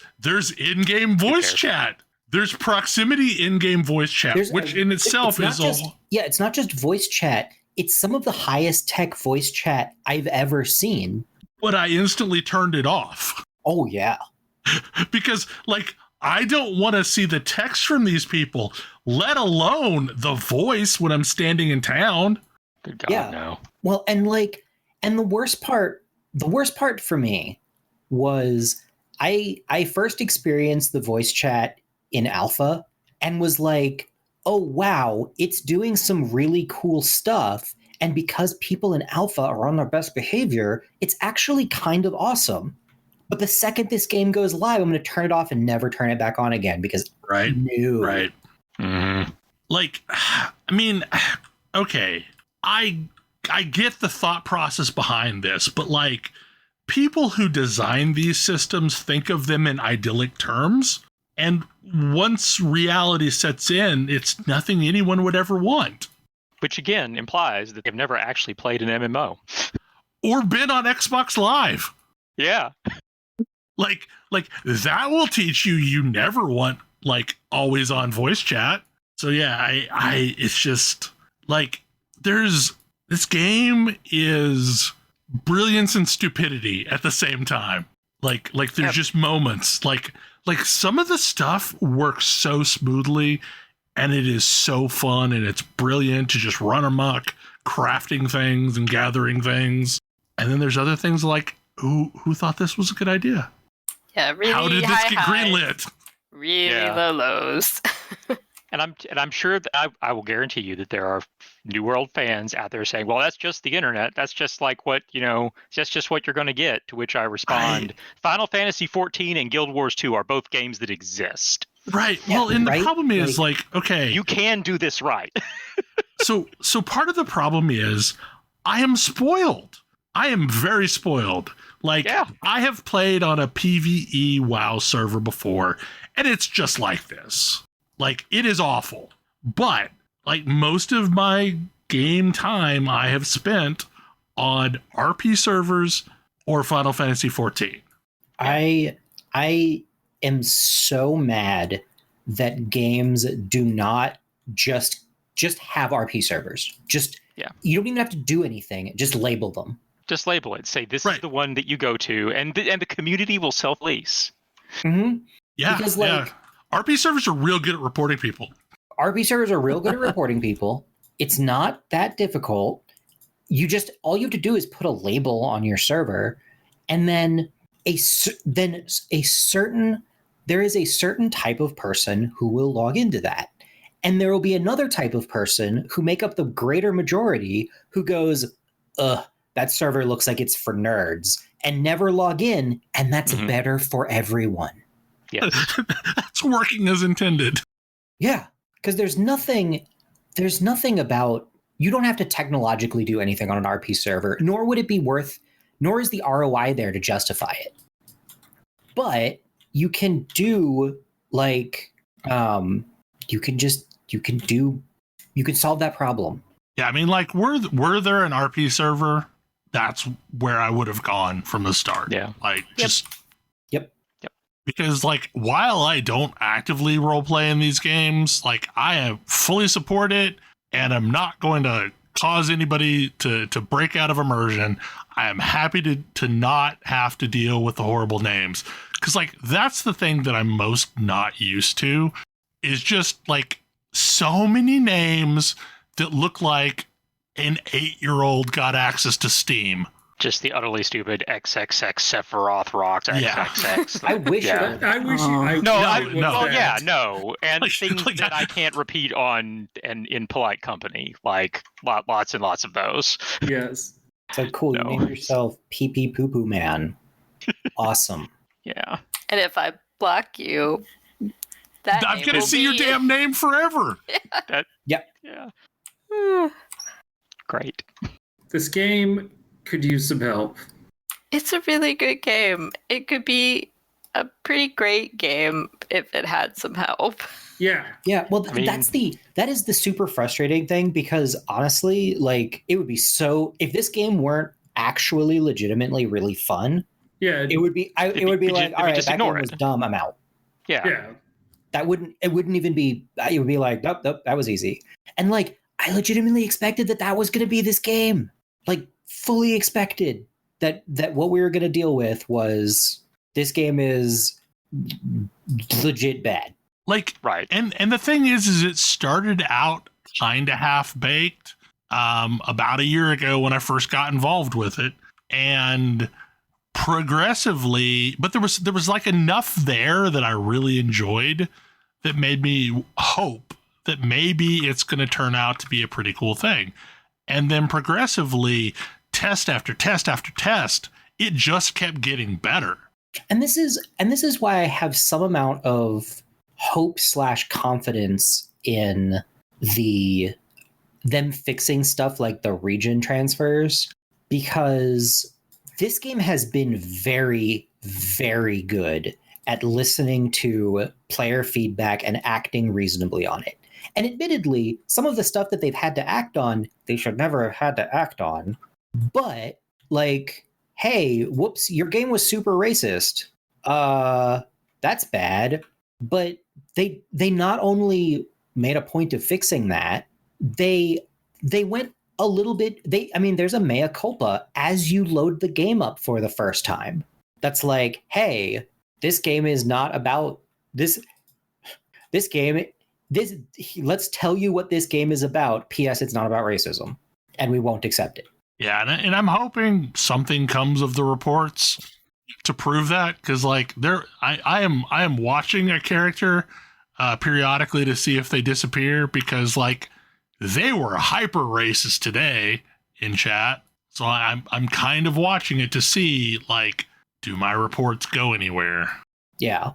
[SPEAKER 2] in-game voice chat. There's proximity in-game voice chat, which in itself is all.
[SPEAKER 7] Yeah, it's not just voice chat. It's some of the highest tech voice chat I've ever seen.
[SPEAKER 2] But I instantly turned it off.
[SPEAKER 7] Oh, yeah.
[SPEAKER 2] Because, like, I don't want to see the text from these people, let alone the voice when I'm standing in town.
[SPEAKER 6] Good God, no.
[SPEAKER 7] Well, and the worst part for me was I first experienced the voice chat in alpha and was like, oh, wow, it's doing some really cool stuff. And because people in alpha are on their best behavior, it's actually kind of awesome. But the second this game goes live, I'm going to turn it off and never turn it back on again because no.
[SPEAKER 2] Right. Mm-hmm. Like, I mean, okay, I get the thought process behind this, but like, people who design these systems think of them in idyllic terms. And once reality sets in, it's nothing anyone would ever want.
[SPEAKER 6] Which again implies that they've never actually played an MMO.
[SPEAKER 2] Or been on Xbox Live.
[SPEAKER 6] Yeah.
[SPEAKER 2] Like that will teach you never want like always on voice chat. So yeah, I it's just like this game is brilliance and stupidity at the same time. Like there's just moments like some of the stuff works so smoothly and it is so fun and it's brilliant to just run amok crafting things and gathering things. And then there's other things like who thought this was a good idea?
[SPEAKER 4] Yeah, really.
[SPEAKER 2] How did this get greenlit?
[SPEAKER 4] Really low lows.
[SPEAKER 6] And I'm sure that I will guarantee you that there are New World fans out there saying, well, that's just the internet. That's just like what, that's just what you're going to get. To which I respond, Final Fantasy 14 and Guild Wars 2 are both games that exist.
[SPEAKER 2] Right. Well, and the problem is okay.
[SPEAKER 6] You can do this right.
[SPEAKER 2] So part of the problem is I am spoiled. I am very spoiled. I have played on a PvE WoW server before, and it's just like this. Like, it is awful. But, like, most of my game time I have spent on RP servers or Final Fantasy 14.
[SPEAKER 7] I am so mad that games do not just have RP servers. You don't even have to do anything. Just label them.
[SPEAKER 6] Just label it. Say this is the one that you go to, and the community will self-lease.
[SPEAKER 7] Mm-hmm.
[SPEAKER 2] Yeah, because RP servers are real good at reporting people.
[SPEAKER 7] RP servers are real good at reporting people. It's not that difficult. All you have to do is put a label on your server, and then there is a certain type of person who will log into that. And there will be another type of person who make up the greater majority who goes, that server looks like it's for nerds, and never log in, and that's better for everyone.
[SPEAKER 6] Yeah.
[SPEAKER 2] That's working as intended.
[SPEAKER 7] Yeah, because there's nothing about, you don't have to technologically do anything on an RP server, nor would it be nor is the ROI there to justify it. But you can do you can solve that problem.
[SPEAKER 2] Yeah, I mean, like, were there an RP server? That's where I would have gone from the start.
[SPEAKER 6] Yeah.
[SPEAKER 7] Yep.
[SPEAKER 2] Because, like, while I don't actively roleplay in these games, like, I fully support it, and I'm not going to cause anybody to break out of immersion. I am happy to not have to deal with the horrible names. Because, like, that's the thing that I'm most not used to, is just, like, so many names that look like an 8-year-old got access to Steam.
[SPEAKER 6] just the utterly stupid XXX Sephiroth rocks XXX.
[SPEAKER 7] I wish
[SPEAKER 6] yeah.
[SPEAKER 5] I wish you.
[SPEAKER 6] No. And things that I can't repeat on and in polite company, like lots and lots of those.
[SPEAKER 5] Yes.
[SPEAKER 7] So cool. You named yourself Pee Pee Poo Poo Man. Awesome.
[SPEAKER 6] Yeah.
[SPEAKER 4] And if I block you, that
[SPEAKER 2] I'm going to see your damn name forever.
[SPEAKER 6] Yeah. Great.
[SPEAKER 5] This game could use some help.
[SPEAKER 4] It's a really good game. It could be a pretty great game if it had some help.
[SPEAKER 5] Yeah.
[SPEAKER 7] Yeah. Well, that is the super frustrating thing, because honestly, like, it would be so, if this game weren't actually legitimately really fun.
[SPEAKER 5] Yeah.
[SPEAKER 7] It would be like, all right, that game was dumb, I'm out.
[SPEAKER 5] Yeah.
[SPEAKER 7] It wouldn't even be, it would be like, nope, that was easy. And like, I legitimately expected that was going to be this game. Like, fully expected that what we were going to deal with was, this game is legit bad.
[SPEAKER 2] Like,
[SPEAKER 6] right.
[SPEAKER 2] And the thing is it started out kind of half-baked about a year ago when I first got involved with it. And progressively, but there was like enough there that I really enjoyed that made me hope that maybe it's going to turn out to be a pretty cool thing. And then progressively, test after test after test, it just kept getting better.
[SPEAKER 7] And this is why I have some amount of hope / confidence in them fixing stuff like the region transfers, because this game has been very, very good at listening to player feedback and acting reasonably on it. And admittedly, some of the stuff that they've had to act on, they should never have had to act on. But like, hey, whoops, your game was super racist. That's bad. But they not only made a point of fixing that, they went a little bit, there's a mea culpa as you load the game up for the first time. That's like, hey, this game is not about this game. Let's tell you what this game is about. P.S. It's not about racism, and we won't accept it.
[SPEAKER 2] Yeah, and I'm hoping something comes of the reports to prove that, because like I am watching a character periodically to see if they disappear, because like they were hyper racist today in chat, so I'm kind of watching it to see, like, do my reports go anywhere?
[SPEAKER 7] Yeah.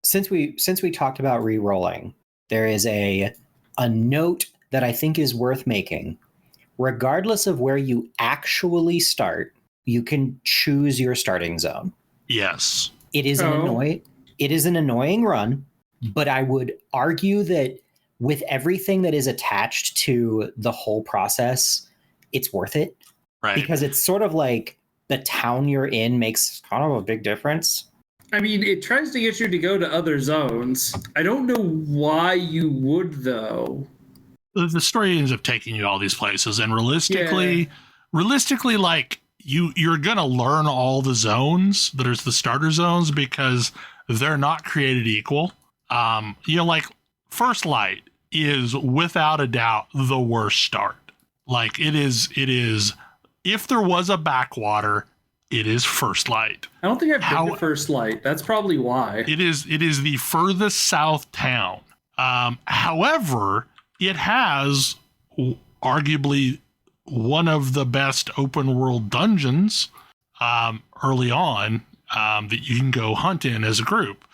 [SPEAKER 7] Since we talked about re-rolling, there is a note that I think is worth making. Regardless of where you actually start, you can choose your starting zone.
[SPEAKER 2] Yes.
[SPEAKER 7] It is an annoying run, but I would argue that with everything that is attached to the whole process, it's worth it.
[SPEAKER 2] Right.
[SPEAKER 7] Because it's sort of like the town you're in makes kind of a big difference.
[SPEAKER 5] I mean, it tries to get you to go to other zones. I don't know why you would, though.
[SPEAKER 2] The story ends up taking you to all these places, and realistically, like, you're gonna learn all the zones. There's the starter zones, because they're not created equal. Like, First Light is without a doubt the worst start. Like, it is. If there was a backwater, it is First Light.
[SPEAKER 5] I don't think I've been to First Light. That's probably why.
[SPEAKER 2] It is the furthest south town. However, it has arguably one of the best open world dungeons early on that you can go hunt in as a group.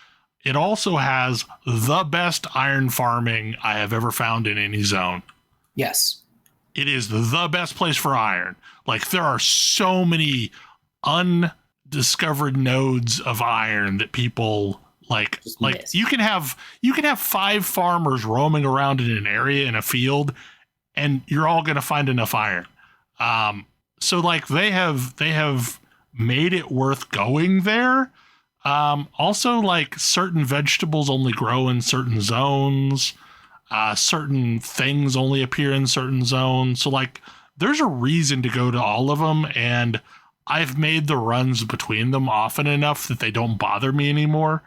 [SPEAKER 2] It also has the best iron farming I have ever found in any zone.
[SPEAKER 7] Yes.
[SPEAKER 2] It is the best place for iron. Like, there are so many undiscovered nodes of iron that people like you can have 5 farmers roaming around in an area in a field, and you're all going to find enough iron. So like they have made it worth going there. Also, like, certain vegetables only grow in certain zones. Certain things only appear in certain zones. So like, there's a reason to go to all of them, and I've made the runs between them often enough that they don't bother me anymore.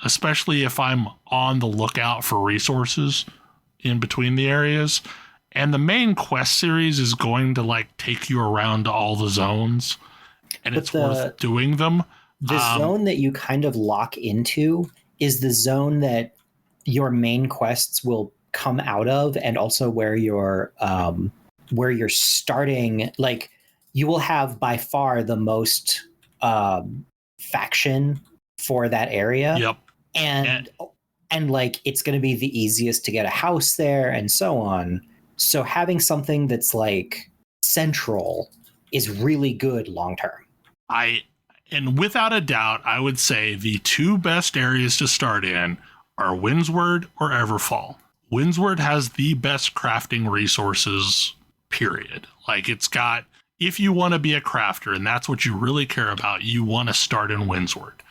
[SPEAKER 2] Especially if I'm on the lookout for resources in between the areas. And the main quest series is going to like take you around to all the zones, and it's worth doing them.
[SPEAKER 7] The zone that you kind of lock into is the zone that your main quests will come out of, and also where you're starting. Like, you will have by far the most faction for that area.
[SPEAKER 2] Yep.
[SPEAKER 7] And like, it's going to be the easiest to get a house there and so on. So having something that's like central is really good long term.
[SPEAKER 2] And without a doubt, I would say the two best areas to start in are Windsward or Everfall. Windsward has the best crafting resources, period. Like, it's got, if you want to be a crafter and that's what you really care about, you want to start in Windsward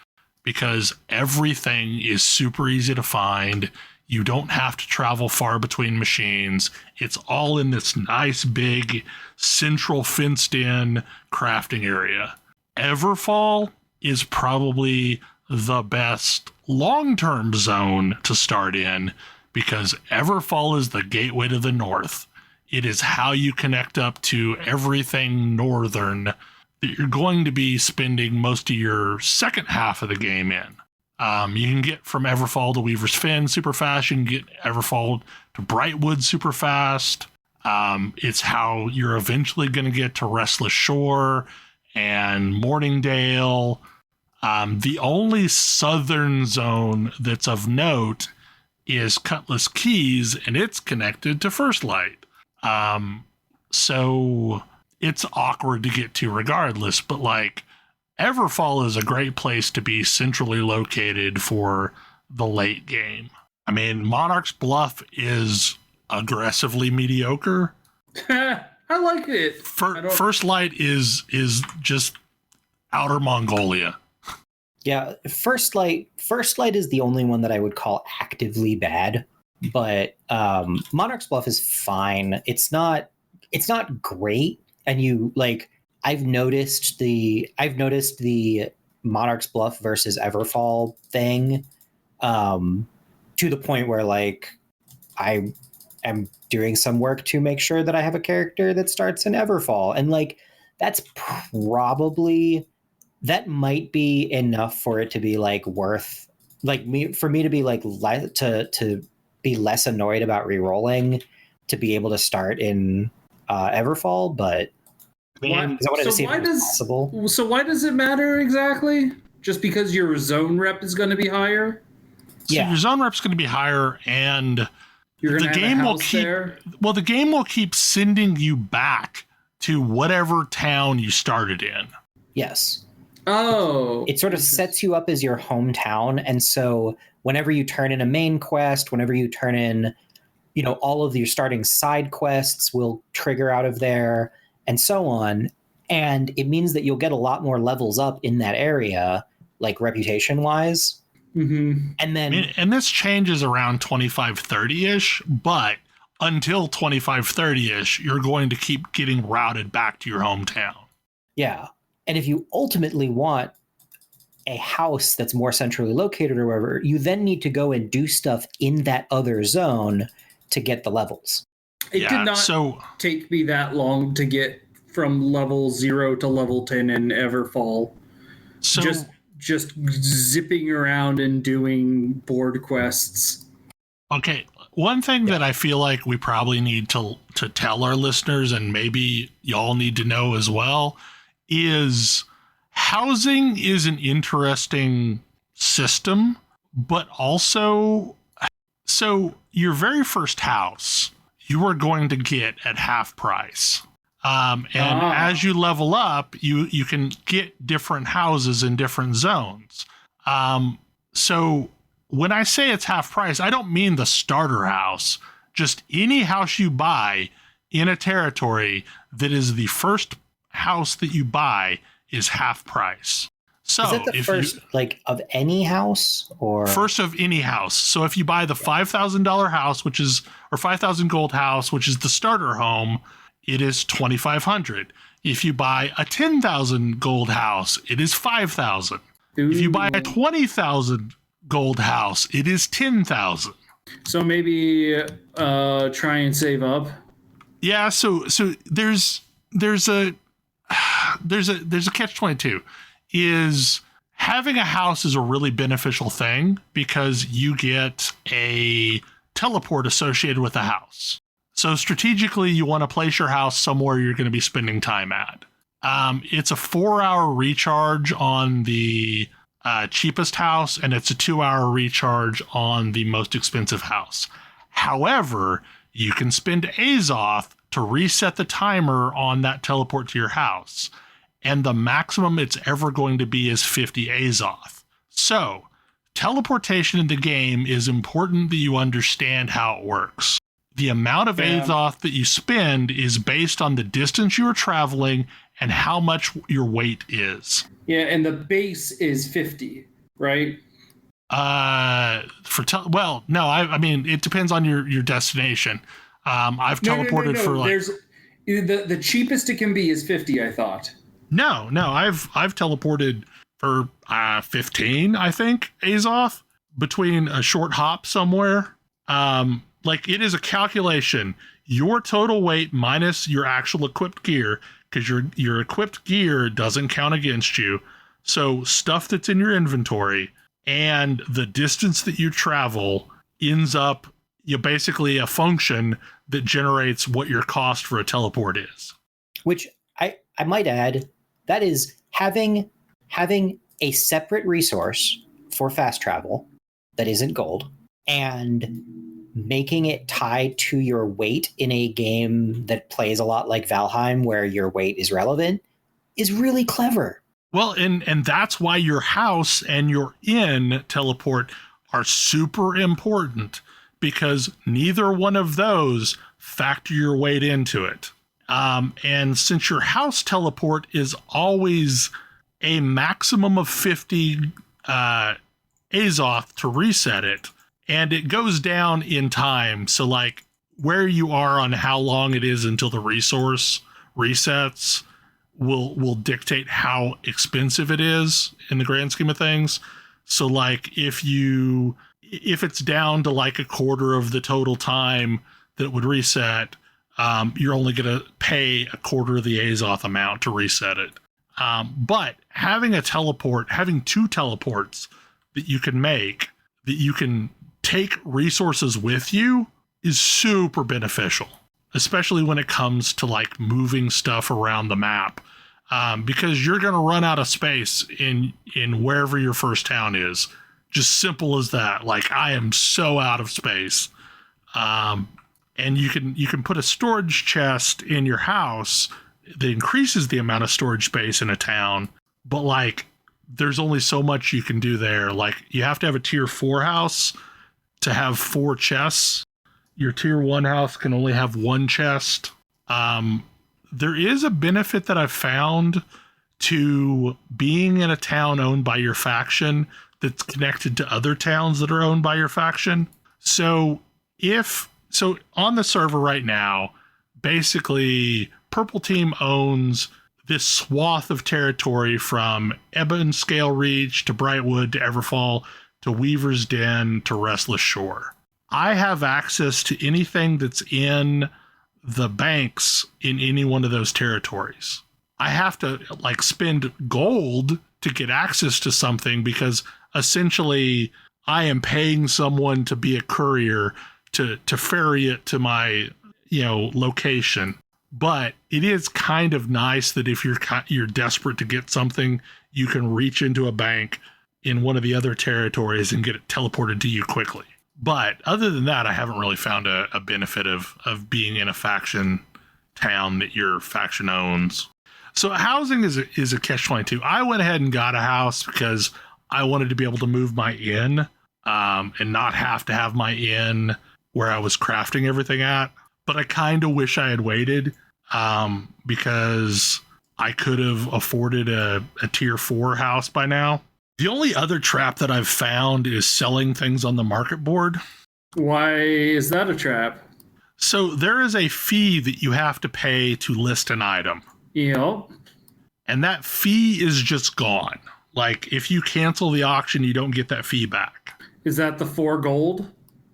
[SPEAKER 2] because everything is super easy to find. You don't have to travel far between machines. It's all in this nice, big, central fenced-in crafting area. Everfall is probably the best long-term zone to start in because Everfall is the gateway to the north. It is how you connect up to everything northern that you're going to be spending most of your second half of the game in. You can get from Everfall to Weaver's Fen super fast. You can get Everfall to Brightwood super fast. It's how you're eventually going to get to Restless Shore and Morningdale. The only southern zone that's of note is Cutlass Keys, and it's connected to First Light. So it's awkward to get to regardless, but like, Everfall is a great place to be centrally located for the late game. I mean, Monarch's Bluff is aggressively mediocre.
[SPEAKER 5] I like it.
[SPEAKER 2] First Light is just outer Mongolia.
[SPEAKER 7] Yeah, First Light is the only one that I would call actively bad, but Monarch's Bluff is fine. It's not great, and you like. I've noticed the Monarch's Bluff versus Everfall thing to the point where like I am doing some work to make sure that I have a character that starts in Everfall, and like that might be enough for it to be like worth like for me to be like to be less annoyed about rerolling to be able to start in Everfall, but.
[SPEAKER 5] Why does it matter exactly? Just because your zone rep is going to be higher?
[SPEAKER 2] So your zone rep's going to be higher, and the game will keep sending you back to whatever town you started in.
[SPEAKER 7] Yes.
[SPEAKER 5] Oh.
[SPEAKER 7] It sort of sets you up as your hometown, and so whenever you turn in a main quest, whenever you turn in, all of your starting side quests will trigger out of there. And so on. And it means that you'll get a lot more levels up in that area, like reputation wise.
[SPEAKER 5] Mm-hmm.
[SPEAKER 7] And then,
[SPEAKER 2] and this changes around 25-30-ish, but until 25-30-ish, you're going to keep getting routed back to your hometown.
[SPEAKER 7] Yeah. And if you ultimately want a house that's more centrally located or wherever, you then need to go and do stuff in that other zone to get the levels.
[SPEAKER 5] It did not take me that long to get from level 0 to level 10 in Everfall.
[SPEAKER 2] So
[SPEAKER 5] just zipping around and doing board quests.
[SPEAKER 2] Okay, one thing that I feel like we probably need to tell our listeners, and maybe y'all need to know as well, is housing is an interesting system, but also, so your very first house you are going to get at half price. As you level up, you can get different houses in different zones. So when I say it's half price, I don't mean the starter house. Just any house you buy in a territory that is the first house that you buy is half price. So
[SPEAKER 7] is that the first of any house or
[SPEAKER 2] first of any house? So if you buy the $5,000 house, or 5,000 gold house, which is the starter home, it is 2,500. If you buy a 10,000 gold house, it is 5,000. If you buy a 20,000 gold house, it is 10,000.
[SPEAKER 5] So maybe try and save up.
[SPEAKER 2] Yeah, so there's a catch-22 is having a house is a really beneficial thing because you get a teleport associated with the house. So strategically, you want to place your house somewhere you're going to be spending time at. It's a 4-hour recharge on the cheapest house, and it's a 2-hour recharge on the most expensive house. However, you can spend Azoth to reset the timer on that teleport to your house. And the maximum it's ever going to be is 50 Azoth. So, teleportation in the game is important that you understand how it works. The amount of Azoth that you spend is based on the distance you are traveling and how much your weight is.
[SPEAKER 5] Yeah, and the base is 50, right?
[SPEAKER 2] I mean, it depends on your destination. I've teleported for like...
[SPEAKER 5] There's the cheapest it can be is 50, I thought.
[SPEAKER 2] No, I've teleported for 15, I think, Azoth between a short hop somewhere. Like it is a calculation. Your total weight minus your actual equipped gear, because your equipped gear doesn't count against you. So stuff that's in your inventory and the distance that you travel ends up basically a function that generates what your cost for a teleport is.
[SPEAKER 7] Which I might add, that is having a separate resource for fast travel that isn't gold and making it tied to your weight in a game that plays a lot like Valheim, where your weight is relevant, is really clever.
[SPEAKER 2] Well, and that's why your house and your inn teleport are super important, because neither one of those factor your weight into it. And since your house teleport is always a maximum of 50 Azoth to reset it, and it goes down in time. So like where you are on how long it is until the resource resets will dictate how expensive it is in the grand scheme of things. So like if it's down to like a quarter of the total time that it would reset, you're only going to pay a quarter of the Azoth amount to reset it. But having having 2 teleports that you can make, that you can take resources with you, is super beneficial, especially when it comes to like moving stuff around the map. Because you're going to run out of space in wherever your first town is. Just simple as that. Like I am so out of space. And you can put a storage chest in your house that increases the amount of storage space in a town, but like there's only so much you can do there. Like you have to have a tier 4 house to have 4 chests. Your tier 1 house can only have 1 chest. There is a benefit that I've found to being in a town owned by your faction that's connected to other towns that are owned by your faction. So on the server right now, basically Purple Team owns this swath of territory from Ebon Scale Reach to Brightwood to Everfall to Weaver's Den to Restless Shore. I have access to anything that's in the banks in any one of those territories. I have to like spend gold to get access to something because essentially I am paying someone to be a courier to ferry it to my location. But it is kind of nice that if you're desperate to get something, you can reach into a bank in one of the other territories and get it teleported to you quickly. But other than that, I haven't really found a benefit of being in a faction town that your faction owns. So housing is a catch-22. I went ahead and got a house because I wanted to be able to move my inn and not have to have my inn where I was crafting everything at. But I kind of wish I had waited because I could have afforded a tier 4 house by now. The only other trap that I've found is selling things on the market board.
[SPEAKER 5] Why is that a trap?
[SPEAKER 2] So there is a fee that you have to pay to list an item.
[SPEAKER 5] Yep.
[SPEAKER 2] And that fee is just gone. Like if you cancel the auction, you don't get that fee back.
[SPEAKER 5] Is that the 4 gold?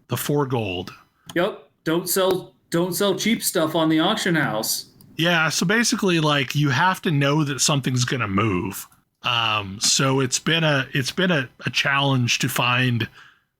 [SPEAKER 2] The 4 gold.
[SPEAKER 5] Yep. Don't sell don't sell cheap stuff on the auction house.
[SPEAKER 2] Yeah, so basically, like, you have to know that something's going to move. So it's been a challenge to find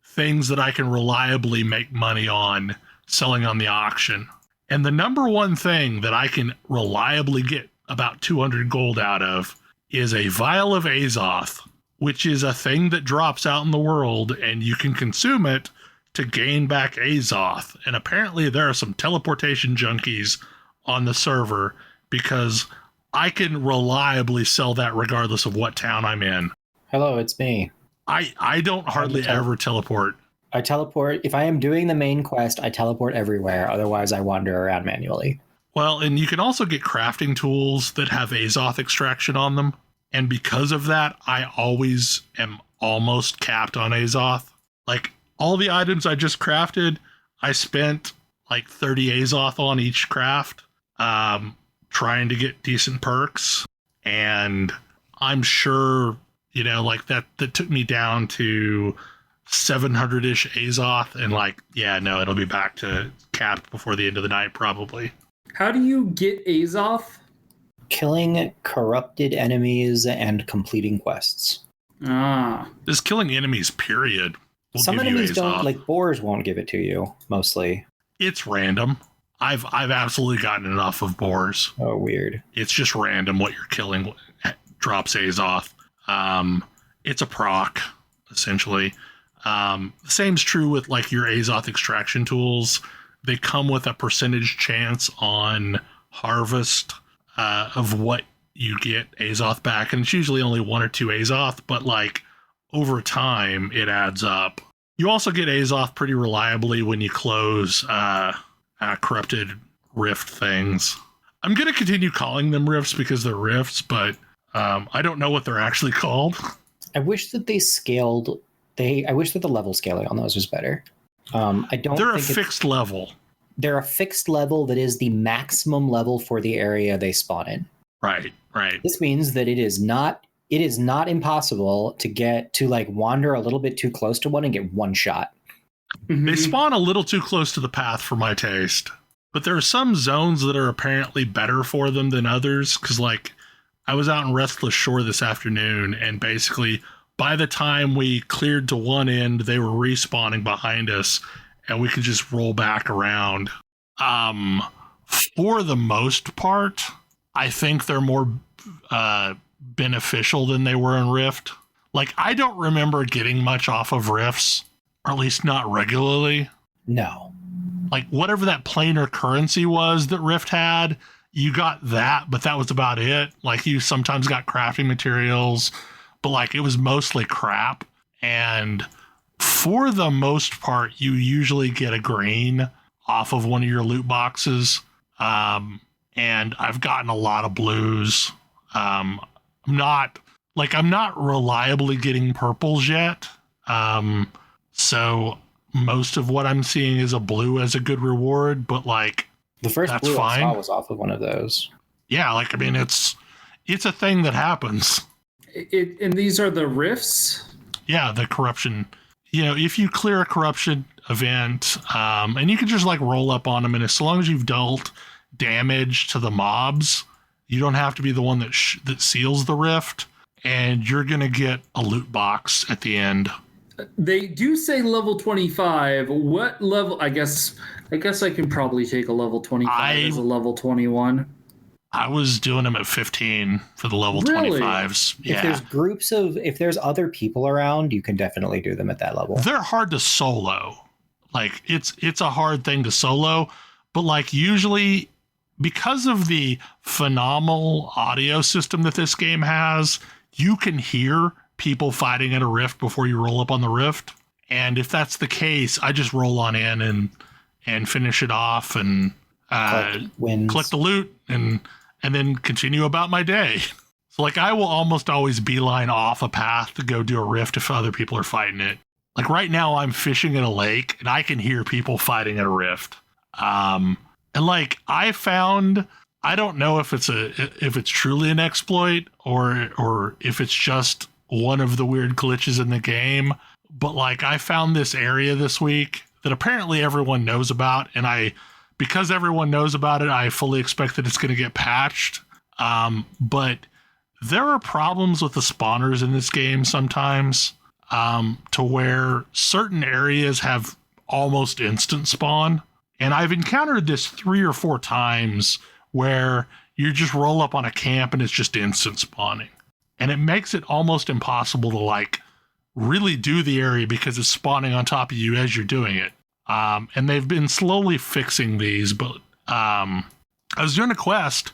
[SPEAKER 2] things that I can reliably make money on selling on the auction. And the number one thing that I can reliably get about 200 gold out of is a vial of Azoth, which is a thing that drops out in the world, and you can consume it to gain back Azoth. And apparently there are some teleportation junkies on the server, because I can reliably sell that regardless of what town I'm in.
[SPEAKER 7] Hello, it's me.
[SPEAKER 2] I don't hardly ever teleport.
[SPEAKER 7] I teleport. If I am doing the main quest, I teleport everywhere. Otherwise, I wander around manually.
[SPEAKER 2] Well, and you can also get crafting tools that have Azoth extraction on them. And because of that, I always am almost capped on Azoth. Like, all the items I just crafted, I spent like 30 Azoth on each craft, trying to get decent perks. And I'm sure, like that took me down to 700-ish Azoth. And like, yeah, no, it'll be back to capped before the end of the night, probably.
[SPEAKER 5] How do you get Azoth?
[SPEAKER 7] Killing corrupted enemies and completing quests.
[SPEAKER 2] Just killing enemies, period.
[SPEAKER 7] Some enemies don't, like boars won't give it to you, mostly.
[SPEAKER 2] It's random. I've absolutely gotten enough of boars.
[SPEAKER 7] Oh, weird.
[SPEAKER 2] It's just random what you're killing drops Azoth. It's a proc, essentially. The same's true with like your Azoth extraction tools. They come with a percentage chance on harvest of what you get Azoth back, and it's usually only 1 or 2 Azoth, but like over time it adds up. You also get Azoth pretty reliably when you close corrupted rift things. I'm going to continue calling them rifts because they're rifts, but I don't know what they're actually called.
[SPEAKER 7] I wish that they scaled. I wish that the level scaling on those was better. They're
[SPEAKER 2] a fixed level.
[SPEAKER 7] They're a fixed level that is the maximum level for the area they spawn in.
[SPEAKER 2] Right.
[SPEAKER 7] This means that it is not impossible to get to like wander a little bit too close to one and get one shot.
[SPEAKER 2] They spawn a little too close to the path for my taste, but there are some zones that are apparently better for them than others. Cause like I was out in Restless Shore this afternoon, and basically by the time we cleared to one end, they were respawning behind us, and we could just roll back around. For the most part, I think they're more beneficial than they were in Rift. Like, I don't remember getting much off of Rifts, or at least not regularly.
[SPEAKER 7] No.
[SPEAKER 2] Like, whatever that planar currency was that Rift had, you got that, but that was about it. Like, you sometimes got crafting materials, but like, it was mostly crap. And for the most part, you usually get a green off of one of your loot boxes. And I've gotten a lot of blues. I'm not reliably getting purples yet. So most of what I'm seeing is a blue as a good reward, but like,
[SPEAKER 7] the first
[SPEAKER 2] that's
[SPEAKER 7] blue
[SPEAKER 2] fine.
[SPEAKER 7] I saw was off of one of those.
[SPEAKER 2] Yeah. Like, I mean, it's a thing that happens.
[SPEAKER 5] And these are the rifts?
[SPEAKER 2] Yeah, the corruption. If you clear a corruption event, and you can just like roll up on them, and as long as you've dealt damage to the mobs, you don't have to be the one that seals the rift, and you're gonna get a loot box at the end.
[SPEAKER 5] They do say level 25. What level? I guess I can probably take a level 25 as a level 21.
[SPEAKER 2] I was doing them at 15 for the level 25s. Yeah.
[SPEAKER 7] If there's other people around, you can definitely do them at that level.
[SPEAKER 2] They're hard to solo. Like, it's a hard thing to solo, but like usually because of the phenomenal audio system that this game has, you can hear people fighting at a rift before you roll up on the rift. And if that's the case, I just roll on in and finish it off and collect the loot and then continue about my day. So like, I will almost always beeline off a path to go do a rift if other people are fighting it. Like right now I'm fishing in a lake and I can hear people fighting at a rift. And like I found, I don't know if it's truly an exploit or if it's just one of the weird glitches in the game. But like I found this area this week that apparently everyone knows about, and I because everyone knows about it, I fully expect that it's going to get patched. But there are problems with the spawners in this game sometimes, to where certain areas have almost instant spawn. And I've encountered this 3 or 4 times where you just roll up on a camp and it's just instant spawning. And it makes it almost impossible to like really do the area because it's spawning on top of you as you're doing it. And they've been slowly fixing these, but I was doing a quest,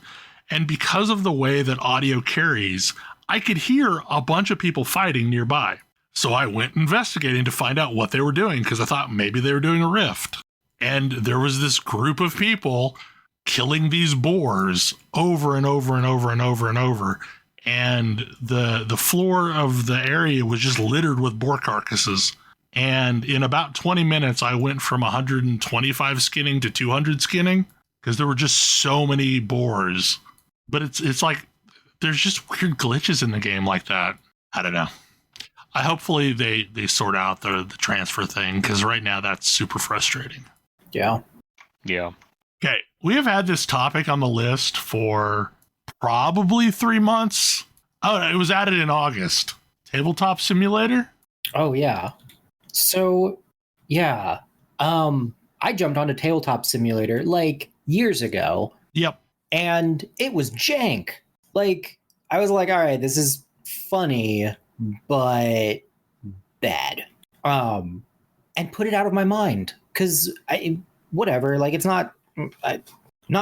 [SPEAKER 2] and because of the way that audio carries, I could hear a bunch of people fighting nearby. So I went investigating to find out what they were doing, because I thought maybe they were doing a rift. And there was this group of people killing these boars over and over and over and over and over. And the floor of the area was just littered with boar carcasses. And in about 20 minutes, I went from 125 skinning to 200 skinning because there were just so many boars. But it's like there's just weird glitches in the game like that. I don't know. Hopefully they sort out the transfer thing, because right now that's super frustrating.
[SPEAKER 7] Yeah.
[SPEAKER 2] Okay, we have had this topic on the list for probably 3 months. Oh, it was added in August. Tabletop Simulator?
[SPEAKER 7] Oh, yeah. So, yeah. I jumped onto Tabletop Simulator like years ago.
[SPEAKER 2] Yep.
[SPEAKER 7] And it was jank. Like, I was like, all right, this is funny, but bad. And put it out of my mind. Because, whatever, like, it's not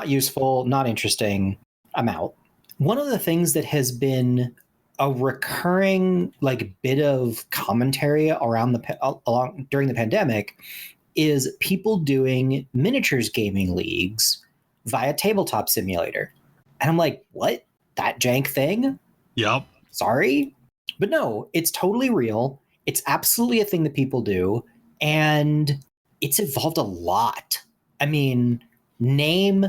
[SPEAKER 7] useful, not interesting. I'm out. One of the things that has been a recurring like bit of commentary during the pandemic is people doing miniatures gaming leagues via Tabletop Simulator. And I'm like, what? That jank thing?
[SPEAKER 2] Yep.
[SPEAKER 7] Sorry? But no, it's totally real. It's absolutely a thing that people do. And it's evolved a lot. I mean, name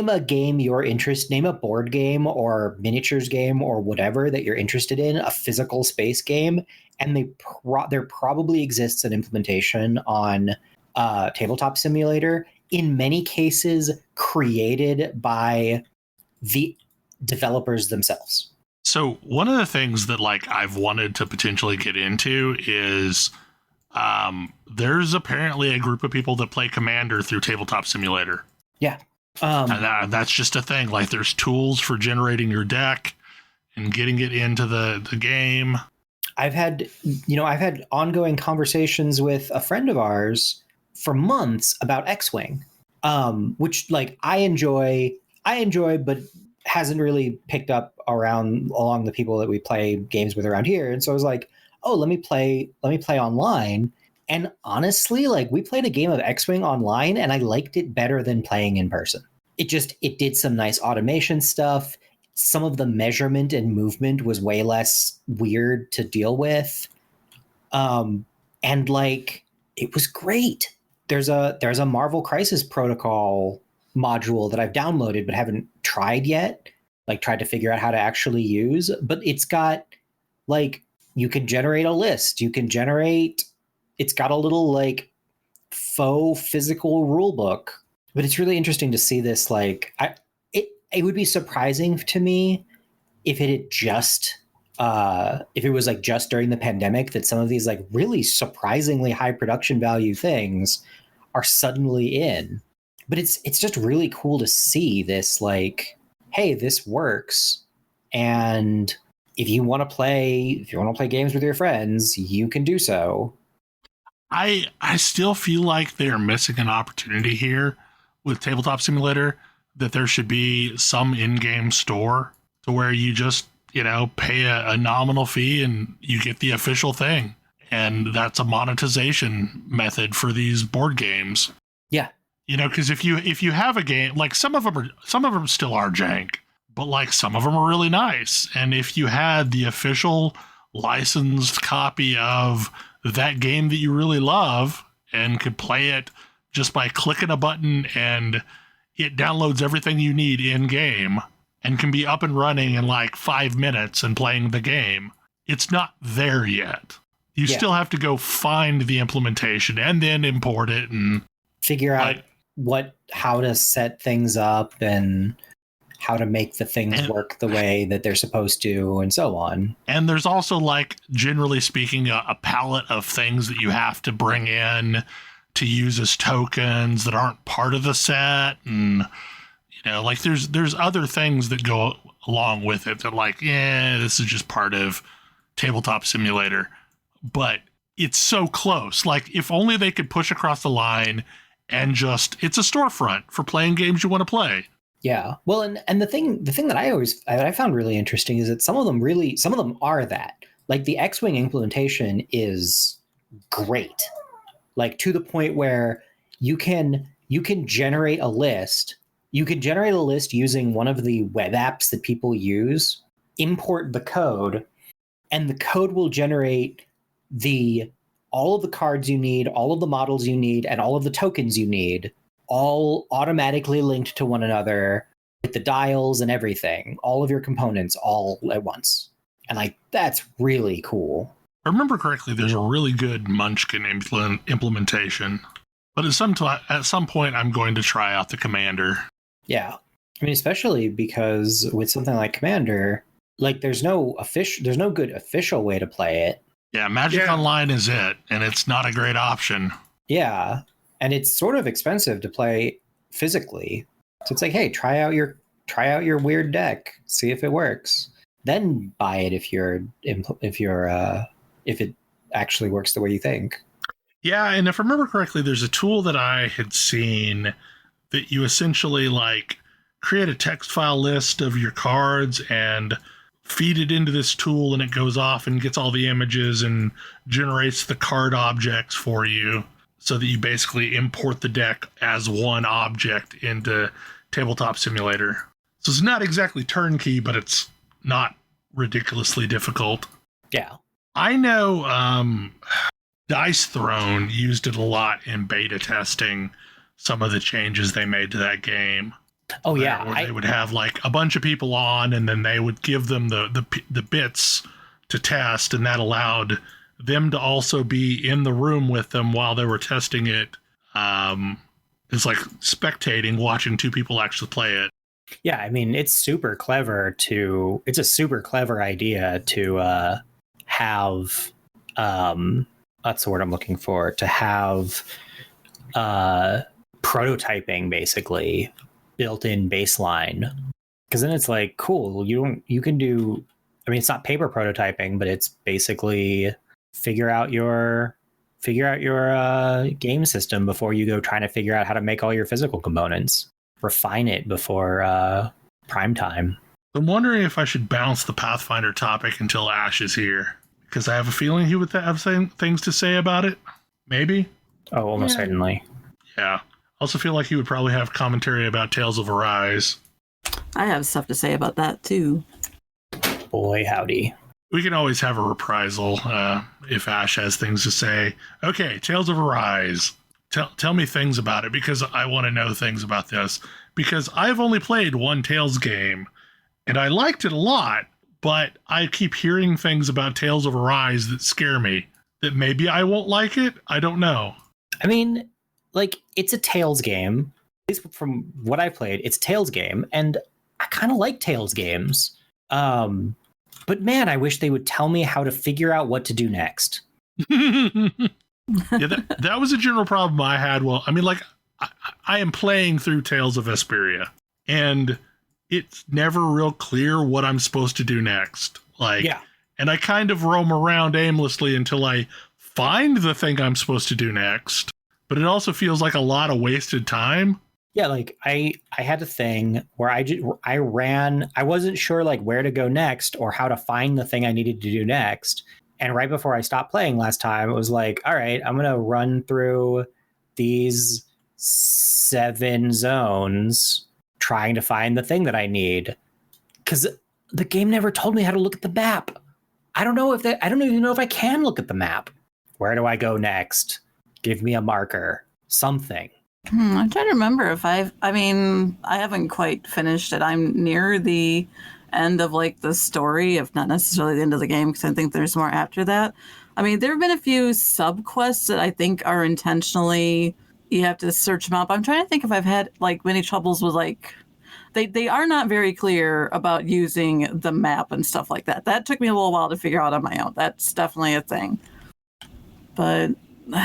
[SPEAKER 7] a game you're interested, name a board game or miniatures game or whatever that you're interested in, a physical space game, and there probably exists an implementation on Tabletop Simulator, in many cases created by the developers themselves.
[SPEAKER 2] So one of the things that like I've wanted to potentially get into is there's apparently a group of people that play Commander through Tabletop Simulator.
[SPEAKER 7] Yeah.
[SPEAKER 2] And that's just a thing. Like there's tools for generating your deck and getting it into the game.
[SPEAKER 7] I've had ongoing conversations with a friend of ours for months about X-Wing, which like I enjoy, but hasn't really picked up along the people that we play games with around here. And so I was like, oh, let me play online. And honestly, like we played a game of X-Wing online and I liked it better than playing in person. It did some nice automation stuff. Some of the measurement and movement was way less weird to deal with. And like, it was great. There's a Marvel Crisis Protocol module that I've downloaded but haven't tried yet. Like tried to figure out how to actually use, but it's got like, you can generate a list. It's got a little like faux physical rule book, but it's really interesting to see this. Like it would be surprising to me if it had just, if it was like just during the pandemic that some of these like really surprisingly high production value things are suddenly in, but it's just really cool to see this like, hey, this works. And if you want to play games with your friends, you can do so.
[SPEAKER 2] I still feel like they're missing an opportunity here with Tabletop Simulator, that there should be some in-game store to where you just, pay a nominal fee and you get the official thing. And that's a monetization method for these board games.
[SPEAKER 7] Yeah.
[SPEAKER 2] Because if you have a game, like some of them still are jank, but like some of them are really nice. And if you had the official licensed copy of that game that you really love and could play it just by clicking a button and it downloads everything you need in game and can be up and running in like 5 minutes and playing the game, it's not there yet. You still have to go find the implementation and then import it and
[SPEAKER 7] figure out what how to set things up and how to make the things work the way that they're supposed to, and so on.
[SPEAKER 2] And there's also, like, generally speaking, a palette of things that you have to bring in to use as tokens that aren't part of the set. And, you know, like, there's other things that go along with it that, like, this is just part of Tabletop Simulator. But it's so close. Like, if only they could push across the line and just, it's a storefront for playing games you want to play.
[SPEAKER 7] Yeah. Well, and the thing that I found really interesting is that some of them are that. Like, the X-Wing implementation is great. Like, to the point where you can generate a list. You can generate a list using one of the web apps that people use, import the code, and the code will generate all of the cards you need, all of the models you need, and all of the tokens you need, all automatically linked to one another with the dials and everything, all of your components all at once. And, like, that's really cool.
[SPEAKER 2] If I remember correctly, there's a really good Munchkin implementation. But at some point, I'm going to try out the Commander.
[SPEAKER 7] Yeah. I mean, especially because with something like Commander, like, there's no good official way to play it.
[SPEAKER 2] Yeah, Magic Online is it, and it's not a great option.
[SPEAKER 7] Yeah. And it's sort of expensive to play physically. So it's like, hey, try out your weird deck, see if it works. Then buy it if it actually works the way you think.
[SPEAKER 2] Yeah, and if I remember correctly, there's a tool that I had seen that you essentially, like, create a text file list of your cards and feed it into this tool, and it goes off and gets all the images and generates the card objects for you, so that you basically import the deck as one object into Tabletop Simulator. So it's not exactly turnkey, but it's not ridiculously difficult.
[SPEAKER 7] Yeah.
[SPEAKER 2] I know Dice Throne used it a lot in beta testing some of the changes they made to that game.
[SPEAKER 7] Oh, yeah.
[SPEAKER 2] Where they would have, like, a bunch of people on, and then they would give them the bits to test, and that allowed them to also be in the room with them while they were testing it. It's like spectating, watching two people actually play it.
[SPEAKER 7] Yeah, I mean, it's a super clever idea to have, that's the word I'm looking for, to have prototyping basically built-in baseline. Because then it's like, cool, you can do, I mean, it's not paper prototyping, but it's basically figure out your game system before you go trying to figure out how to make all your physical components. Refine it before prime time.
[SPEAKER 2] I'm wondering if I should bounce the Pathfinder topic until Ash is here, because I have a feeling he would have things to say about it. Maybe?
[SPEAKER 7] Oh, almost certainly.
[SPEAKER 2] Yeah. I also feel like he would probably have commentary about Tales of Arise.
[SPEAKER 3] I have stuff to say about that, too.
[SPEAKER 7] Boy, howdy.
[SPEAKER 2] We can always have a reprisal if Ash has things to say. Okay, Tales of Arise. Tell me things about it, because I want to know things about this. Because I've only played one Tales game, and I liked it a lot, but I keep hearing things about Tales of Arise that scare me. That maybe I won't like it? I don't know.
[SPEAKER 7] I mean, like, it's a Tales game. At least from what I played, it's a Tales game, and I kind of like Tales games. But man, I wish they would tell me how to figure out what to do next.
[SPEAKER 2] Yeah, that was a general problem I had. Well, I mean, like, I am playing through Tales of Vesperia, and it's never real clear what I'm supposed to do next. Like, yeah. And I kind of roam around aimlessly until I find the thing I'm supposed to do next. But it also feels like a lot of wasted time.
[SPEAKER 7] Yeah, like I had a thing where I ran. I wasn't sure like where to go next or how to find the thing I needed to do next. And right before I stopped playing last time, it was like, all right, I'm going to run through these 7 zones trying to find the thing that I need. Because the game never told me how to look at the map. I don't even know if I can look at the map. Where do I go next? Give me a marker. Something.
[SPEAKER 3] I'm trying to remember if I haven't quite finished it. I'm near the end of like the story, if not necessarily the end of the game, because I think there's more after that. I mean, there have been a few sub quests that I think are intentionally you have to search them out. But I'm trying to think if I've had like many troubles with like they are not very clear about using the map and stuff like that. That took me a little while to figure out on my own. That's definitely a thing. But and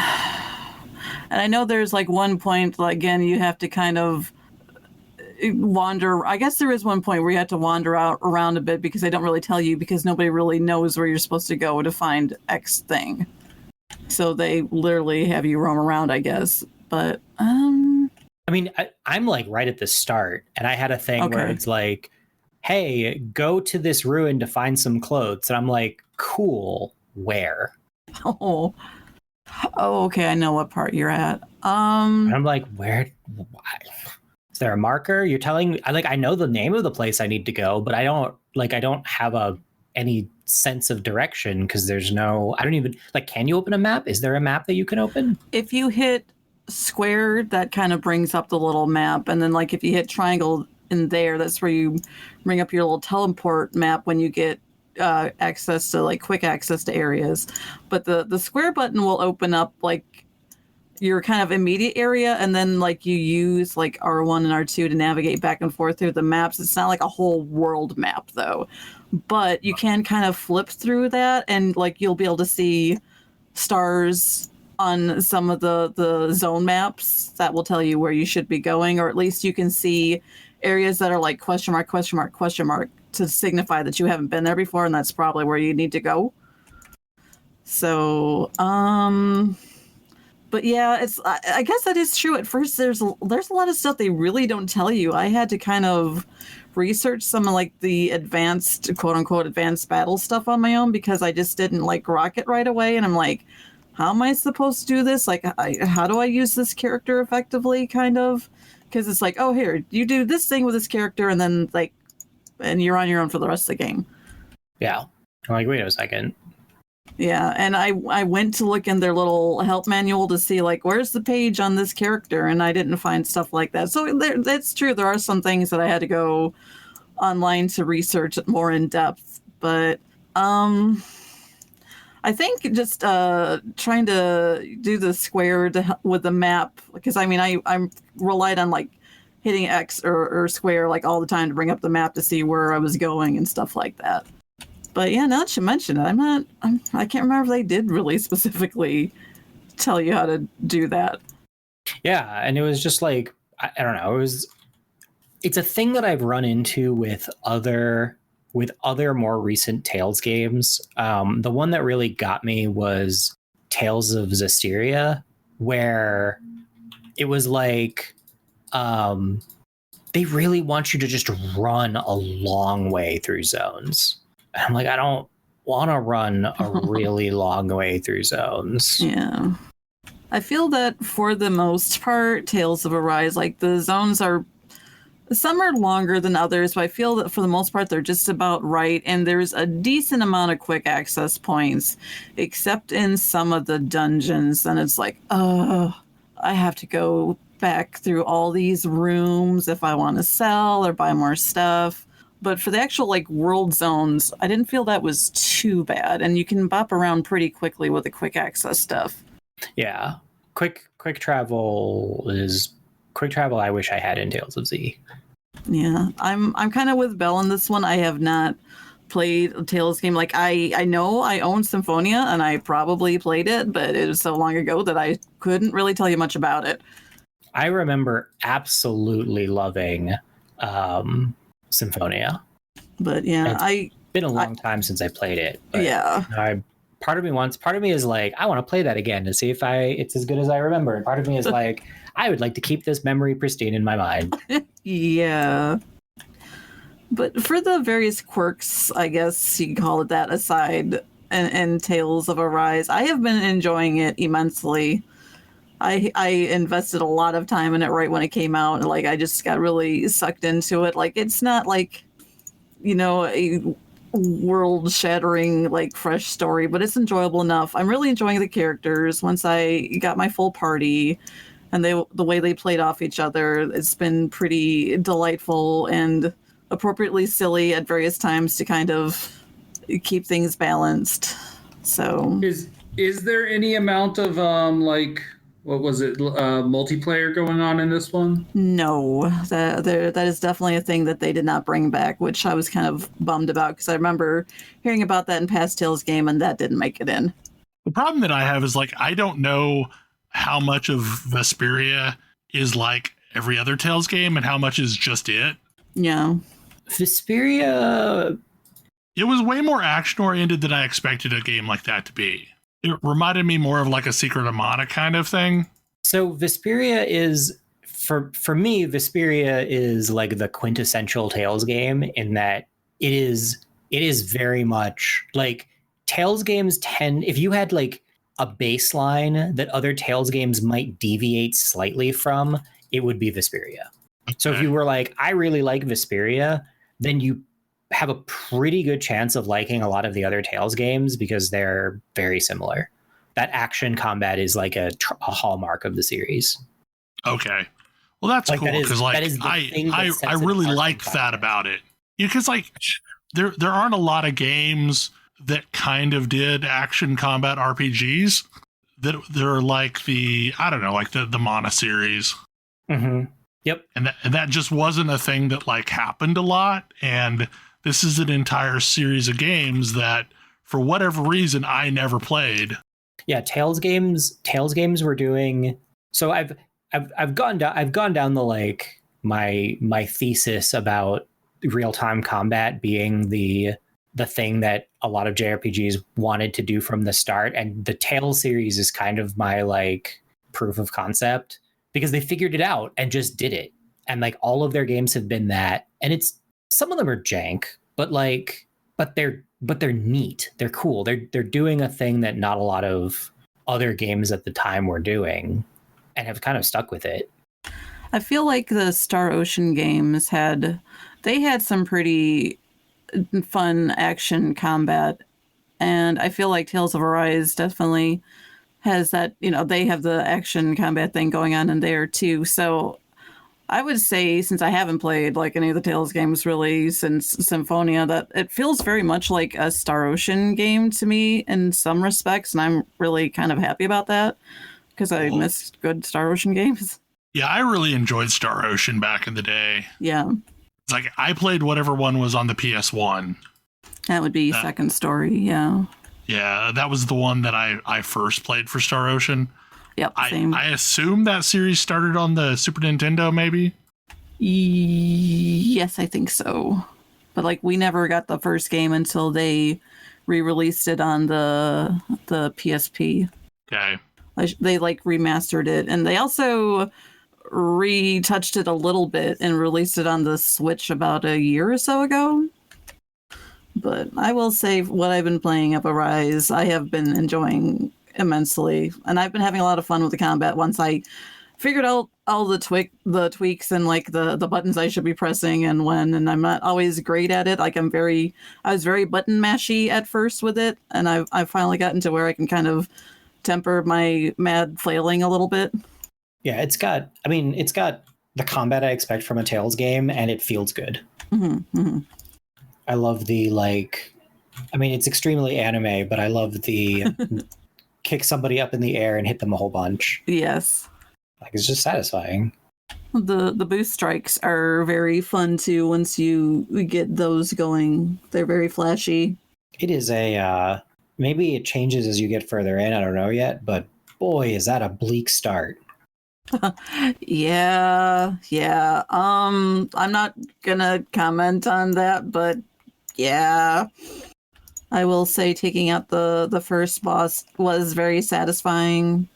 [SPEAKER 3] I know there's like one point, like, again, you have to kind of wander. I guess there is one point where you have to wander out around a bit because they don't really tell you because nobody really knows where you're supposed to go to find X thing. So they literally have you roam around, I guess. But
[SPEAKER 7] I mean, I'm like right at the start, and I had a thing where it's like, hey, go to this ruin to find some clothes. And I'm like, cool, where?
[SPEAKER 3] Oh, okay, I know what part you're at.
[SPEAKER 7] And I'm like, where? Why? Is there a marker? You're telling me, I know the name of the place I need to go, but I don't have any sense of direction because there's no, I don't even, like, can you open a map? Is there a map that you can open?
[SPEAKER 3] If you hit square, that kind of brings up the little map, and then like if you hit triangle in there, that's where you bring up your little teleport map when you get access to like quick access to areas. But the square button will open up like your kind of immediate area, and then like you use like R1 and R2 to navigate back and forth through the maps. It's not like a whole world map though, but you can kind of flip through that, and like you'll be able to see stars on some of the zone maps that will tell you where you should be going, or at least you can see areas that are like question mark, question mark, question mark to signify that you haven't been there before, and that's probably where you need to go. So, but yeah, I guess that is true. At first, there's a lot of stuff they really don't tell you. I had to kind of research some of like the advanced, quote unquote, advanced battle stuff on my own because I just didn't like rock it right away, and I'm like, how am I supposed to do this? Like, how do I use this character effectively, kind of? Because it's like, oh, here, you do this thing with this character, and then, like, and you're on your own for the rest of the game.
[SPEAKER 7] Yeah. I'm like, wait a second.
[SPEAKER 3] Yeah, and I went to look in their little help manual to see, like, where's the page on this character, and I didn't find stuff like that. So that's true. There are some things that I had to go online to research it more in depth. But, I think just trying to do the square with the map, because I mean, I relied on like hitting X or square like all the time to bring up the map to see where I was going and stuff like that. But yeah, now that you mention it, I can't remember if they did really specifically tell you how to do that.
[SPEAKER 7] Yeah, and it was just like, I don't know, it's a thing that I've run into with other more recent Tales games. The one that really got me was Tales of Zestiria, where it was like they really want you to just run a long way through zones. And I'm like, I don't want to run a really long way through zones.
[SPEAKER 3] Yeah. I feel that for the most part, Tales of Arise, like the zones are, some are longer than others, but I feel that for the most part, they're just about right. And there's a decent amount of quick access points, except in some of the dungeons. And it's like, I have to go back through all these rooms if I want to sell or buy more stuff. But for the actual like world zones, I didn't feel that was too bad. And you can bop around pretty quickly with the quick access stuff.
[SPEAKER 7] Yeah. Quick travel I wish I had in Tales of Z.
[SPEAKER 3] Yeah, I'm kind of with Belle on this one. I have not played a Tales game. Like I know I own Symphonia and I probably played it, but it was so long ago that I couldn't really tell you much about it.
[SPEAKER 7] I remember absolutely loving Symphonia.
[SPEAKER 3] But yeah,
[SPEAKER 7] it's been a long time since I played it. But
[SPEAKER 3] yeah.
[SPEAKER 7] Part of me is like, I want to play that again to see if it's as good as I remember. And part of me is like, I would like to keep this memory pristine in my mind.
[SPEAKER 3] Yeah. But for the various quirks, I guess you can call it that, aside, and Tales of Arise, I have been enjoying it immensely. I invested a lot of time in it right when it came out, and like I just got really sucked into it. Like it's not like, a world-shattering, like fresh story, but it's enjoyable enough. I'm really enjoying the characters. Once I got my full party, and the way they played off each other, it's been pretty delightful and appropriately silly at various times to kind of keep things balanced. So
[SPEAKER 5] is there any amount of what was it, multiplayer going on in this one?
[SPEAKER 3] No, that is definitely a thing that they did not bring back, which I was kind of bummed about because I remember hearing about that in past Tales game and that didn't make it in.
[SPEAKER 2] The problem that I have is like I don't know how much of Vesperia is like every other Tales game and how much is just it.
[SPEAKER 3] Yeah.
[SPEAKER 7] Vesperia,
[SPEAKER 2] it was way more action oriented than I expected a game like that to be. It reminded me more of like a Secret of Mana kind of thing.
[SPEAKER 7] So Vesperia is, for me, Vesperia is like the quintessential Tales game in that it is very much like Tales games tend, if you had like a baseline that other Tales games might deviate slightly from, it would be Vesperia. Okay. So if you were like, I really like Vesperia, then you have a pretty good chance of liking a lot of the other Tales games because they're very similar. That action combat is like a hallmark of the series.
[SPEAKER 2] Okay. Well, that's like, cool because like I really like that about it. Because like there aren't a lot of games that kind of did action combat RPGs that they're like the Mana series.
[SPEAKER 7] Mm-hmm. Yep.
[SPEAKER 2] And that just wasn't a thing that like happened a lot. And this is an entire series of games that, for whatever reason, I never played.
[SPEAKER 7] Yeah, Tales games were doing. So I've gone down the like my thesis about real-time combat being the thing that a lot of JRPGs wanted to do from the start, and the Tales series is kind of my like proof of concept because they figured it out and just did it. And like all of their games have been that, and it's some of them are jank, but they're neat. They're cool. They're doing a thing that not a lot of other games at the time were doing and have kind of stuck with it.
[SPEAKER 3] I feel like the Star Ocean games had some pretty fun action combat, and I feel like Tales of Arise definitely has that, they have the action combat thing going on in there too. So I would say, since I haven't played like any of the Tales games really since Symphonia, that it feels very much like a Star Ocean game to me in some respects, and I'm really kind of happy about that because I missed good Star Ocean games.
[SPEAKER 2] Yeah, I really enjoyed Star Ocean back in the day.
[SPEAKER 3] Yeah.
[SPEAKER 2] It's like I played whatever one was on the PS1.
[SPEAKER 3] That would be Second Story, yeah.
[SPEAKER 2] Yeah, that was the one that I first played for Star Ocean.
[SPEAKER 3] Yep, same.
[SPEAKER 2] I assume that series started on the Super Nintendo, maybe?
[SPEAKER 3] Yes, I think so. But like we never got the first game until they re-released it on the PSP.
[SPEAKER 2] Okay.
[SPEAKER 3] They like remastered it, and they also retouched it a little bit and released it on the Switch about a year or so ago. But I will say what I've been playing of Arise, I have been enjoying immensely, and I've been having a lot of fun with the combat once I figured out all the tweaks and like the buttons I should be pressing and when, and I'm not always great at it. Like I was very button mashy at first with it, and I've finally gotten to where I can kind of temper my mad flailing a little bit.
[SPEAKER 7] Yeah, it's got the combat I expect from a Tales game, and it feels good.
[SPEAKER 3] Mm-hmm, mm-hmm.
[SPEAKER 7] I love the it's extremely anime, but I love the kick somebody up in the air and hit them a whole bunch.
[SPEAKER 3] Yes.
[SPEAKER 7] Like, it's just satisfying.
[SPEAKER 3] The boost strikes are very fun too once you get those going. They're very flashy.
[SPEAKER 7] It is maybe it changes as you get further in, I don't know yet, but boy, is that a bleak start.
[SPEAKER 3] Yeah. I'm not gonna comment on that, but yeah. I will say taking out the first boss was very satisfying.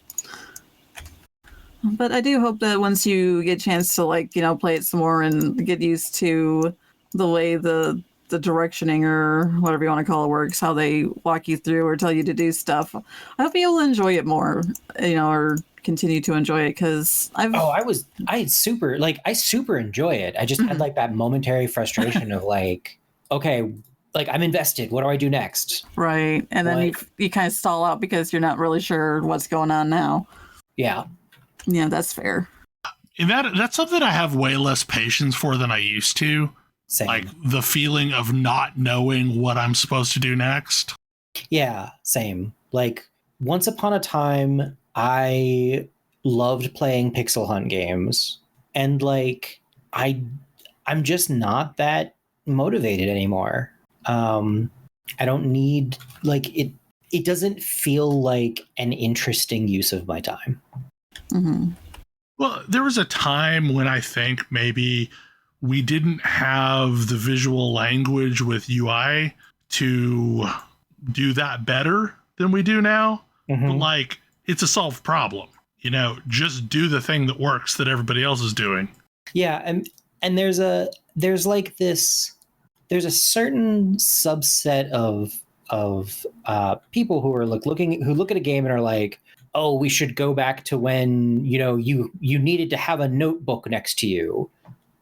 [SPEAKER 3] But I do hope that once you get a chance to play it some more and get used to the way the directioning or whatever you want to call it works, how they walk you through or tell you to do stuff, I hope you'll enjoy it more, or continue to enjoy it, because I super enjoy it. I just had that momentary frustration of okay, I'm invested. What do I do next? Right. And then you kind of stall out because you're not really sure what's going on now.
[SPEAKER 7] Yeah.
[SPEAKER 3] Yeah, that's fair.
[SPEAKER 2] And that's something I have way less patience for than I used to.
[SPEAKER 7] Same.
[SPEAKER 2] Like the feeling of not knowing what I'm supposed to do next.
[SPEAKER 7] Yeah, same. Like once upon a time, I loved playing pixel hunt games, and like I'm just not that motivated anymore. I don't need, like, it doesn't feel like an interesting use of my time.
[SPEAKER 3] Mm-hmm.
[SPEAKER 2] Well, there was a time when I think maybe we didn't have the visual language with UI to do that better than we do now.
[SPEAKER 7] Mm-hmm.
[SPEAKER 2] But like, it's a solved problem. You know, just do the thing that works that everybody else is doing.
[SPEAKER 7] Yeah, and there's a certain subset of people who are like who look at a game and are like, oh, we should go back to when, you know, you needed to have a notebook next to you,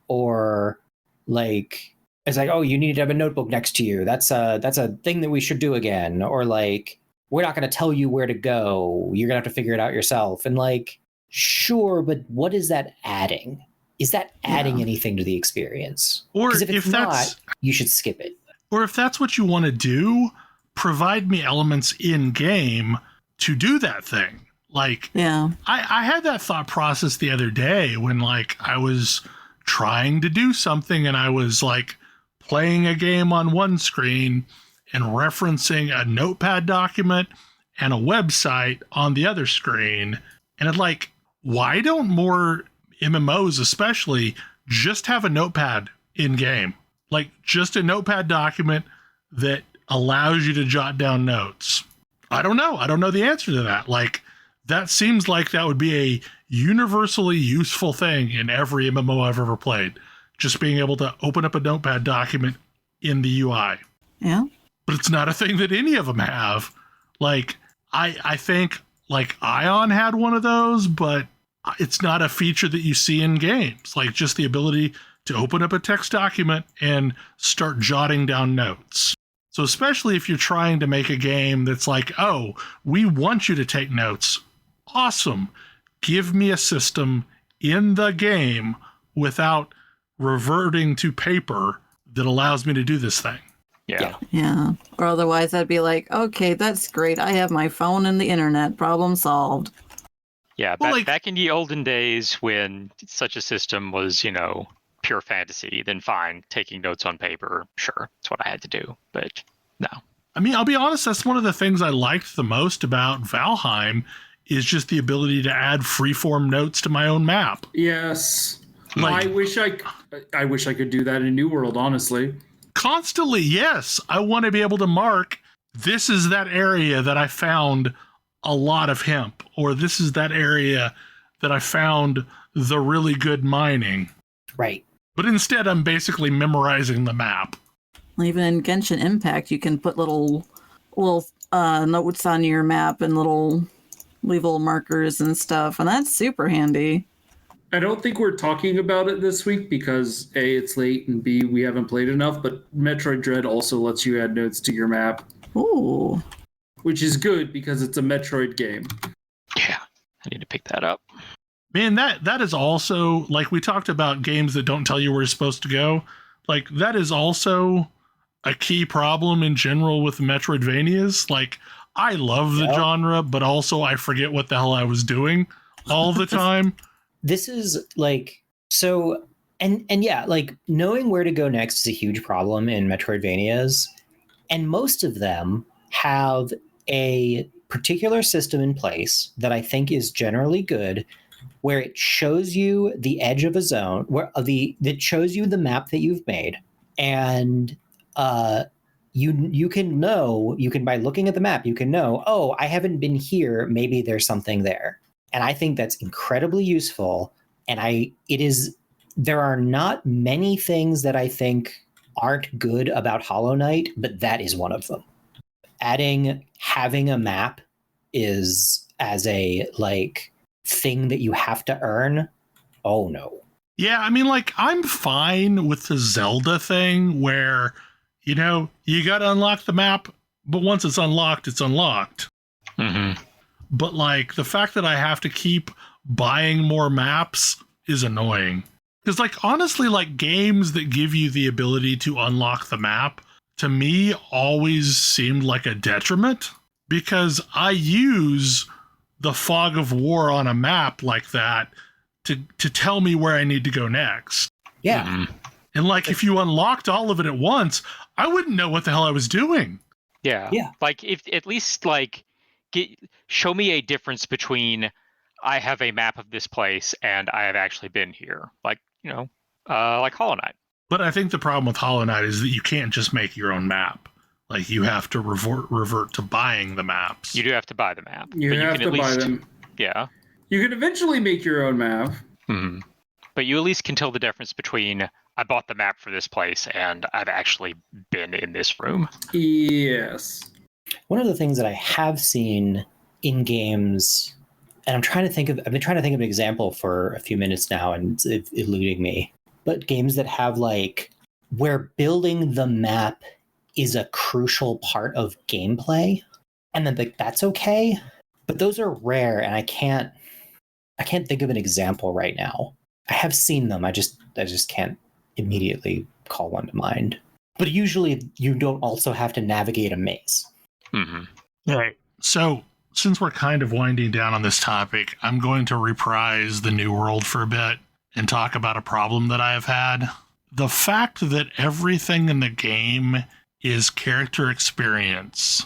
[SPEAKER 7] or like it's like, oh, you needed to have a notebook next to you. That's a thing that we should do again, or like, we're not going to tell you where to go. You're going to have to figure it out yourself. And like, sure, but what is that adding? Is that adding anything to the experience?
[SPEAKER 2] Or
[SPEAKER 7] if it's not, you should skip it.
[SPEAKER 2] Or if that's what you want to do, provide me elements in game to do that thing. Like,
[SPEAKER 3] yeah,
[SPEAKER 2] I had that thought process the other day when like I was trying to do something and I was like playing a game on one screen and referencing a notepad document and a website on the other screen. And it like, why don't more MMOs especially just have a notepad in game? Like just a notepad document that allows you to jot down notes. I don't know. I don't know the answer to that. Like, that seems like that would be a universally useful thing in every MMO I've ever played. Just being able to open up a notepad document in the UI.
[SPEAKER 3] Yeah.
[SPEAKER 2] But it's not a thing that any of them have. Like, I think like Ion had one of those, but it's not a feature that you see in games. Like just the ability to open up a text document and start jotting down notes. So especially if you're trying to make a game that's like, oh, we want you to take notes. Awesome. Give me a system in the game without reverting to paper that allows me to do this thing.
[SPEAKER 3] Yeah. Or otherwise I'd be like, okay, that's great. I have my phone and the internet. Problem solved.
[SPEAKER 6] Yeah, back in the olden days when such a system was, you know, pure fantasy, then fine, taking notes on paper, sure, that's what I had to do. But no.
[SPEAKER 2] I mean, I'll be honest, that's one of the things I liked the most about Valheim is just the ability to add freeform notes to my own map.
[SPEAKER 5] Yes.
[SPEAKER 2] Like,
[SPEAKER 5] I wish I could do that in New World, honestly.
[SPEAKER 2] Constantly, yes. I want to be able to mark, this is that area that I found a lot of hemp, or this is that area that I found the really good mining.
[SPEAKER 7] Right.
[SPEAKER 2] But instead, I'm basically memorizing the map.
[SPEAKER 3] Even in Genshin Impact, you can put little notes on your map and leave little markers and stuff, and that's super handy.
[SPEAKER 5] I don't think we're talking about it this week because A, it's late, and B, we haven't played enough, but Metroid Dread also lets you add notes to your map.
[SPEAKER 3] Ooh.
[SPEAKER 5] Which is good because it's a Metroid game.
[SPEAKER 6] Yeah, I need to pick that up.
[SPEAKER 2] Man, that is also, like we talked about games that don't tell you where you're supposed to go. Like, that is also a key problem in general with Metroidvanias. Like, I love the genre, but also I forget what the hell I was doing all the time.
[SPEAKER 7] This is like, so, and yeah, like knowing where to go next is a huge problem in Metroidvanias. And most of them have a particular system in place that I think is generally good, where it shows you the edge of a zone, that shows you the map that you've made, and you can by looking at the map, you can know, oh, I haven't been here, maybe there's something there. And I think that's incredibly useful. And there are not many things that I think aren't good about Hollow Knight, but that is one of them. Having a map is as a like thing that you have to earn. Oh no.
[SPEAKER 2] Yeah, I mean, like, I'm fine with the Zelda thing where, you know, you got to unlock the map, but once it's unlocked, it's unlocked.
[SPEAKER 6] Mm-hmm.
[SPEAKER 2] But like the fact that I have to keep buying more maps is annoying. Because like, honestly, like games that give you the ability to unlock the map, to me, always seemed like a detriment, because I use the fog of war on a map like that to tell me where I need to go next.
[SPEAKER 7] Yeah.
[SPEAKER 6] Mm-hmm.
[SPEAKER 2] And like, if you unlocked all of it at once, I wouldn't know what the hell I was doing.
[SPEAKER 6] Yeah. Like, if at least like show me a difference between I have a map of this place and I have actually been here. Like, like Hollow Knight.
[SPEAKER 2] But I think the problem with Hollow Knight is that you can't just make your own map. Like, you have to revert to buying the maps.
[SPEAKER 6] You do have to buy the map.
[SPEAKER 5] You have to buy them.
[SPEAKER 6] Yeah.
[SPEAKER 5] You can eventually make your own map.
[SPEAKER 6] Mm-hmm. But you at least can tell the difference between I bought the map for this place and I've actually been in this room.
[SPEAKER 5] Yes.
[SPEAKER 7] One of the things that I have seen in games, and I've been trying to think of an example for a few minutes now and it's eluding me, but games that have like where building the map is a crucial part of gameplay, and then that's okay, but those are rare and I can't think of an example right now. I have seen them. I just can't immediately call one to mind. But usually you don't also have to navigate a maze.
[SPEAKER 6] Mm-hmm.
[SPEAKER 2] All right. So since we're kind of winding down on this topic, I'm going to reprise the New World for a bit and talk about a problem that I have had. The fact that everything in the game is character experience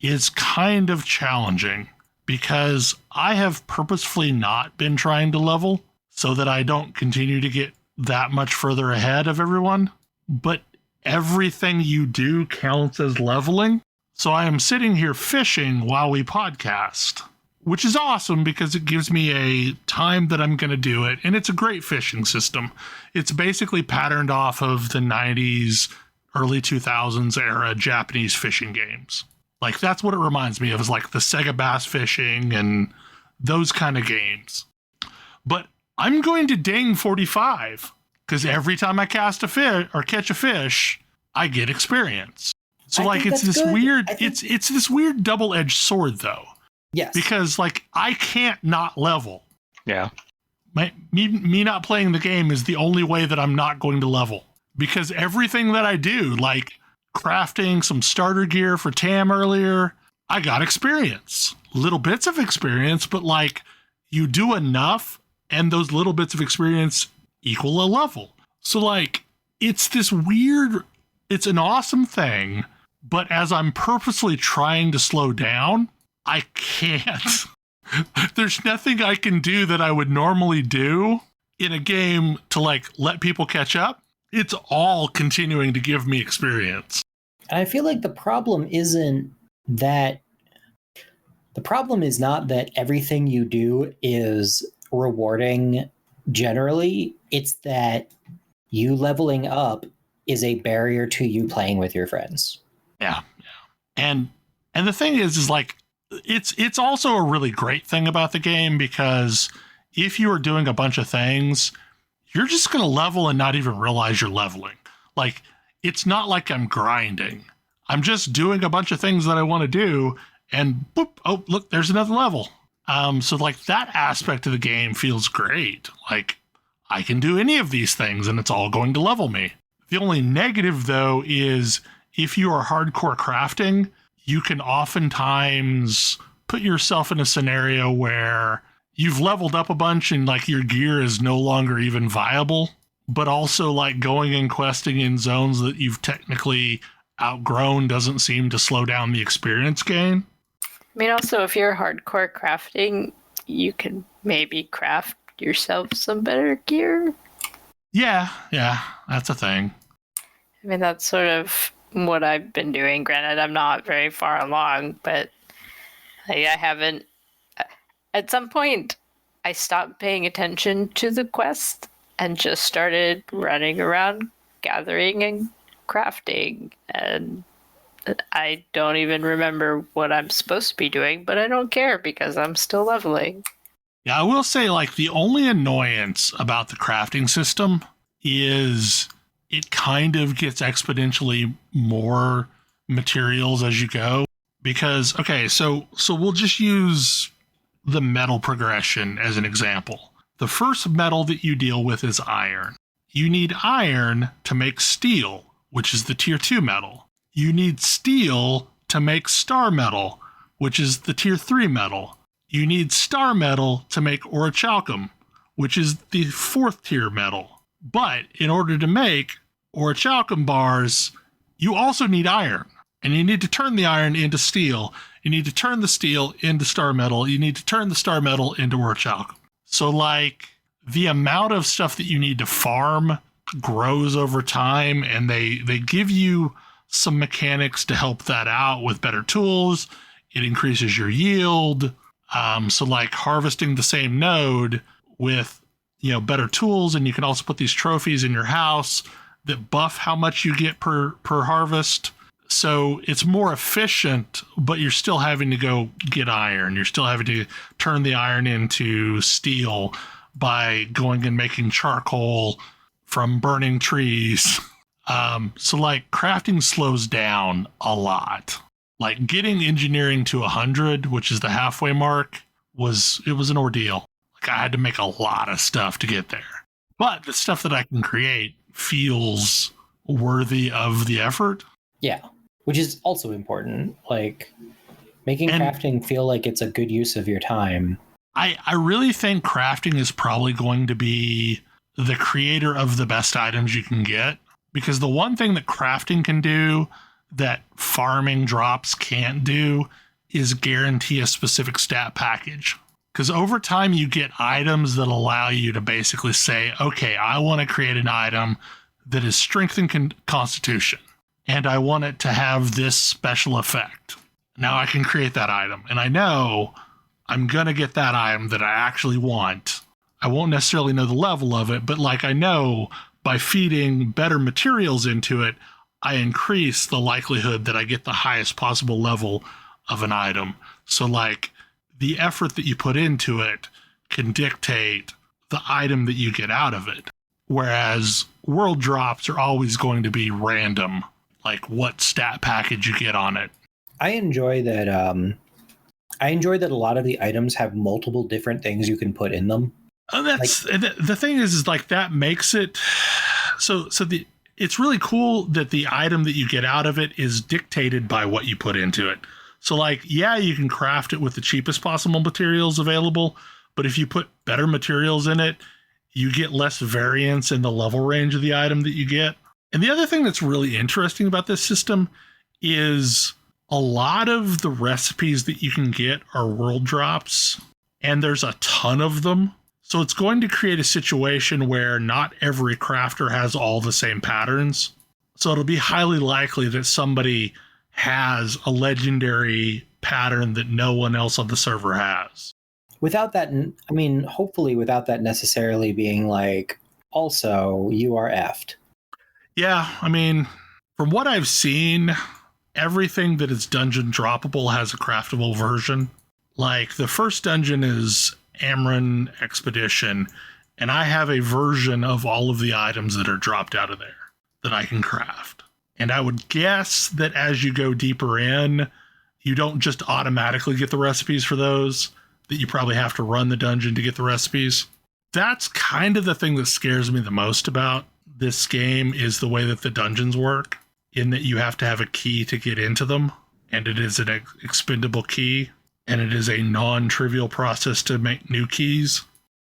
[SPEAKER 2] is kind of challenging because I have purposefully not been trying to level so that I don't continue to get that much further ahead of everyone. But everything you do counts as leveling. So I am sitting here fishing while we podcast, which is awesome because it gives me a time that I'm going to do it. And it's a great fishing system. It's basically patterned off of the 90s, early 2000s era Japanese fishing games. Like, that's what it reminds me of, is like the Sega Bass Fishing and those kind of games. But I'm going to ding 45 because every time I cast a fish or catch a fish, I get experience. So like, it's this weird, it's this weird double-edged sword though.
[SPEAKER 7] Yes.
[SPEAKER 2] Because like, I can't not level.
[SPEAKER 6] Yeah.
[SPEAKER 2] Me not playing the game is the only way that I'm not going to level, because everything that I do, like crafting some starter gear for Tam earlier, I got experience, little bits of experience, but like, you do enough and those little bits of experience equal a level. So like, it's this weird, it's an awesome thing, but as I'm purposely trying to slow down, I can't. There's nothing I can do that I would normally do in a game to like let people catch up. It's all continuing to give me experience.
[SPEAKER 7] And I feel like the problem is not that everything you do is rewarding generally. It's that you leveling up is a barrier to you playing with your friends.
[SPEAKER 2] Yeah. And the thing is like, it's also a really great thing about the game, because if you are doing a bunch of things, you're just going to level and not even realize you're leveling. Like, it's not like I'm grinding. I'm just doing a bunch of things that I want to do, and boop, oh, look, there's another level. So like, that aspect of the game feels great. Like, I can do any of these things and it's all going to level me. The only negative though is if you are hardcore crafting, you can oftentimes put yourself in a scenario where you've leveled up a bunch and like your gear is no longer even viable, but also like going and questing in zones that you've technically outgrown doesn't seem to slow down the experience gain.
[SPEAKER 4] I mean, also, if you're hardcore crafting, you can maybe craft yourself some better gear. Yeah,
[SPEAKER 2] that's a thing.
[SPEAKER 4] I mean, that's sort of what I've been doing. Granted, I'm not very far along, but I haven't. At some point, I stopped paying attention to the quest and just started running around, gathering and crafting, and I don't even remember what I'm supposed to be doing, but I don't care because I'm still leveling.
[SPEAKER 2] Yeah, I will say, like, the only annoyance about the crafting system is it kind of gets exponentially more materials as you go. Because, okay, so we'll just use the metal progression as an example. The first metal that you deal with is iron. You need iron to make steel, which is the tier 2 metal. You need steel to make star metal, which is the tier 3 metal. you need star metal to make orichalcum, which is the 4th tier metal. But in order to make orichalcum bars, you also need iron. And you need to turn the iron into steel. You need to turn the steel into star metal. You need to turn the star metal into orichalcum. So, like, the amount of stuff that you need to farm grows over time, and they give you some mechanics to help that out with better tools. It increases your yield. So, like, harvesting the same node with, better tools, and you can also put these trophies in your house that buff how much you get per harvest. So it's more efficient, but you're still having to go get iron. You're still having to turn the iron into steel by going and making charcoal from burning trees. So like crafting slows down a lot. Like getting engineering to 100, which is the halfway mark, was an ordeal. Like I had to make a lot of stuff to get there. But the stuff that I can create feels worthy of the effort.
[SPEAKER 7] Yeah, which is also important. Like making crafting feel like it's a good use of your time.
[SPEAKER 2] I really think crafting is probably going to be the creator of the best items you can get, because the one thing that crafting can do that farming drops can't do is guarantee a specific stat package. Because over time you get items that allow you to basically say, okay, I want to create an item that is strength and constitution, and I want it to have this special effect. Now I can create that item, and I know I'm going to get that item that I actually want. I won't necessarily know the level of it, but like I know by feeding better materials into it, I increase the likelihood that I get the highest possible level of an item. So like the effort that you put into it can dictate the item that you get out of it. Whereas world drops are always going to be random, like what stat package you get on it.
[SPEAKER 7] I enjoy that a lot of the items have multiple different things you can put in them.
[SPEAKER 2] That's like, the thing is like that makes it so it's really cool that the item that you get out of it is dictated by what you put into it. So like, yeah, you can craft it with the cheapest possible materials available, but if you put better materials in it, you get less variance in the level range of the item that you get. And the other thing that's really interesting about this system is a lot of the recipes that you can get are world drops, and there's a ton of them. So it's going to create a situation where not every crafter has all the same patterns. So it'll be highly likely that somebody has a legendary pattern that no one else on the server has.
[SPEAKER 7] Without that, I mean, hopefully without that necessarily being like, also, you are effed.
[SPEAKER 2] Yeah, I mean, from what I've seen, everything that is dungeon droppable has a craftable version. Like, the first dungeon is Amran Expedition, and I have a version of all of the items that are dropped out of there that I can craft. And I would guess that as you go deeper in, you don't just automatically get the recipes for those, that you probably have to run the dungeon to get the recipes. That's kind of the thing that scares me the most about this game, is the way that the dungeons work, in that you have to have a key to get into them, and it is an expendable key, and it is a non-trivial process to make new keys.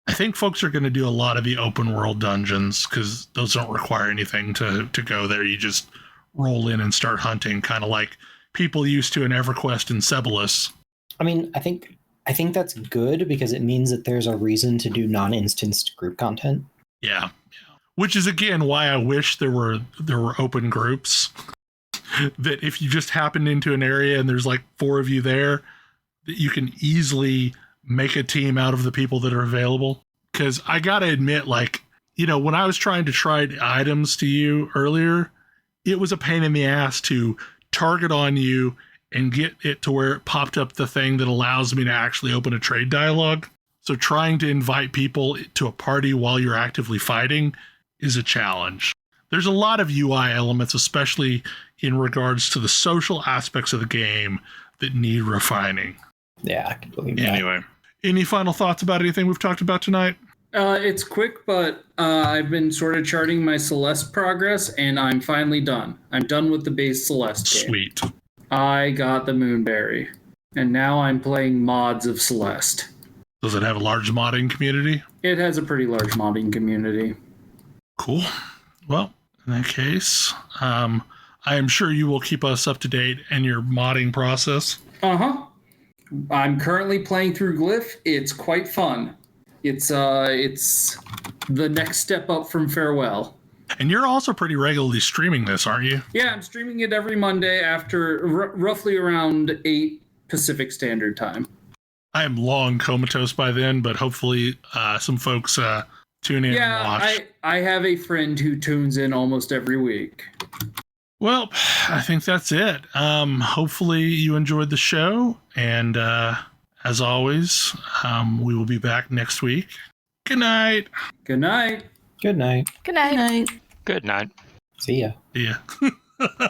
[SPEAKER 2] I think folks are going to do a lot of the open world dungeons, because those don't require anything to go there. You just roll in and start hunting, kind of like people used to in EverQuest and Cebolus.
[SPEAKER 7] I mean, I think that's good, because it means that there's a reason to do non-instanced group content.
[SPEAKER 2] Yeah. Which is, again, why I wish there were open groups. That if you just happen into an area and there's like 4 of you there, that you can easily make a team out of the people that are available. Because I gotta admit, like, when I was trying to try items to you earlier, it was a pain in the ass to target on you and get it to where it popped up the thing that allows me to actually open a trade dialogue. So trying to invite people to a party while you're actively fighting is a challenge. There's a lot of UI elements, especially in regards to the social aspects of the game, that need refining.
[SPEAKER 7] Yeah, I can believe that.
[SPEAKER 2] Anyway, any final thoughts about anything we've talked about tonight?
[SPEAKER 5] It's quick, but I've been sort of charting my Celeste progress, and I'm finally done. I'm done with the base Celeste game.
[SPEAKER 2] Sweet.
[SPEAKER 5] I got the Moonberry. And now I'm playing mods of Celeste.
[SPEAKER 2] Does it have a large modding community?
[SPEAKER 5] It has a pretty large modding community.
[SPEAKER 2] Cool. Well, in that case, I am sure you will keep us up to date in your modding process.
[SPEAKER 5] Uh-huh. I'm currently playing through Glyph. It's quite fun. It's the next step up from Farewell.
[SPEAKER 2] And you're also pretty regularly streaming this, aren't you?
[SPEAKER 5] Yeah, I'm streaming it every Monday after roughly around 8 Pacific Standard Time.
[SPEAKER 2] I am long comatose by then, but hopefully some folks tune in and watch.
[SPEAKER 5] I have a friend who tunes in almost every week.
[SPEAKER 2] Well, I think that's it. Hopefully you enjoyed the show, and as always, we will be back next week. Good night.
[SPEAKER 5] Good night.
[SPEAKER 7] Good night.
[SPEAKER 4] Good night.
[SPEAKER 3] Good night.
[SPEAKER 6] Good night.
[SPEAKER 7] See ya.
[SPEAKER 2] See ya.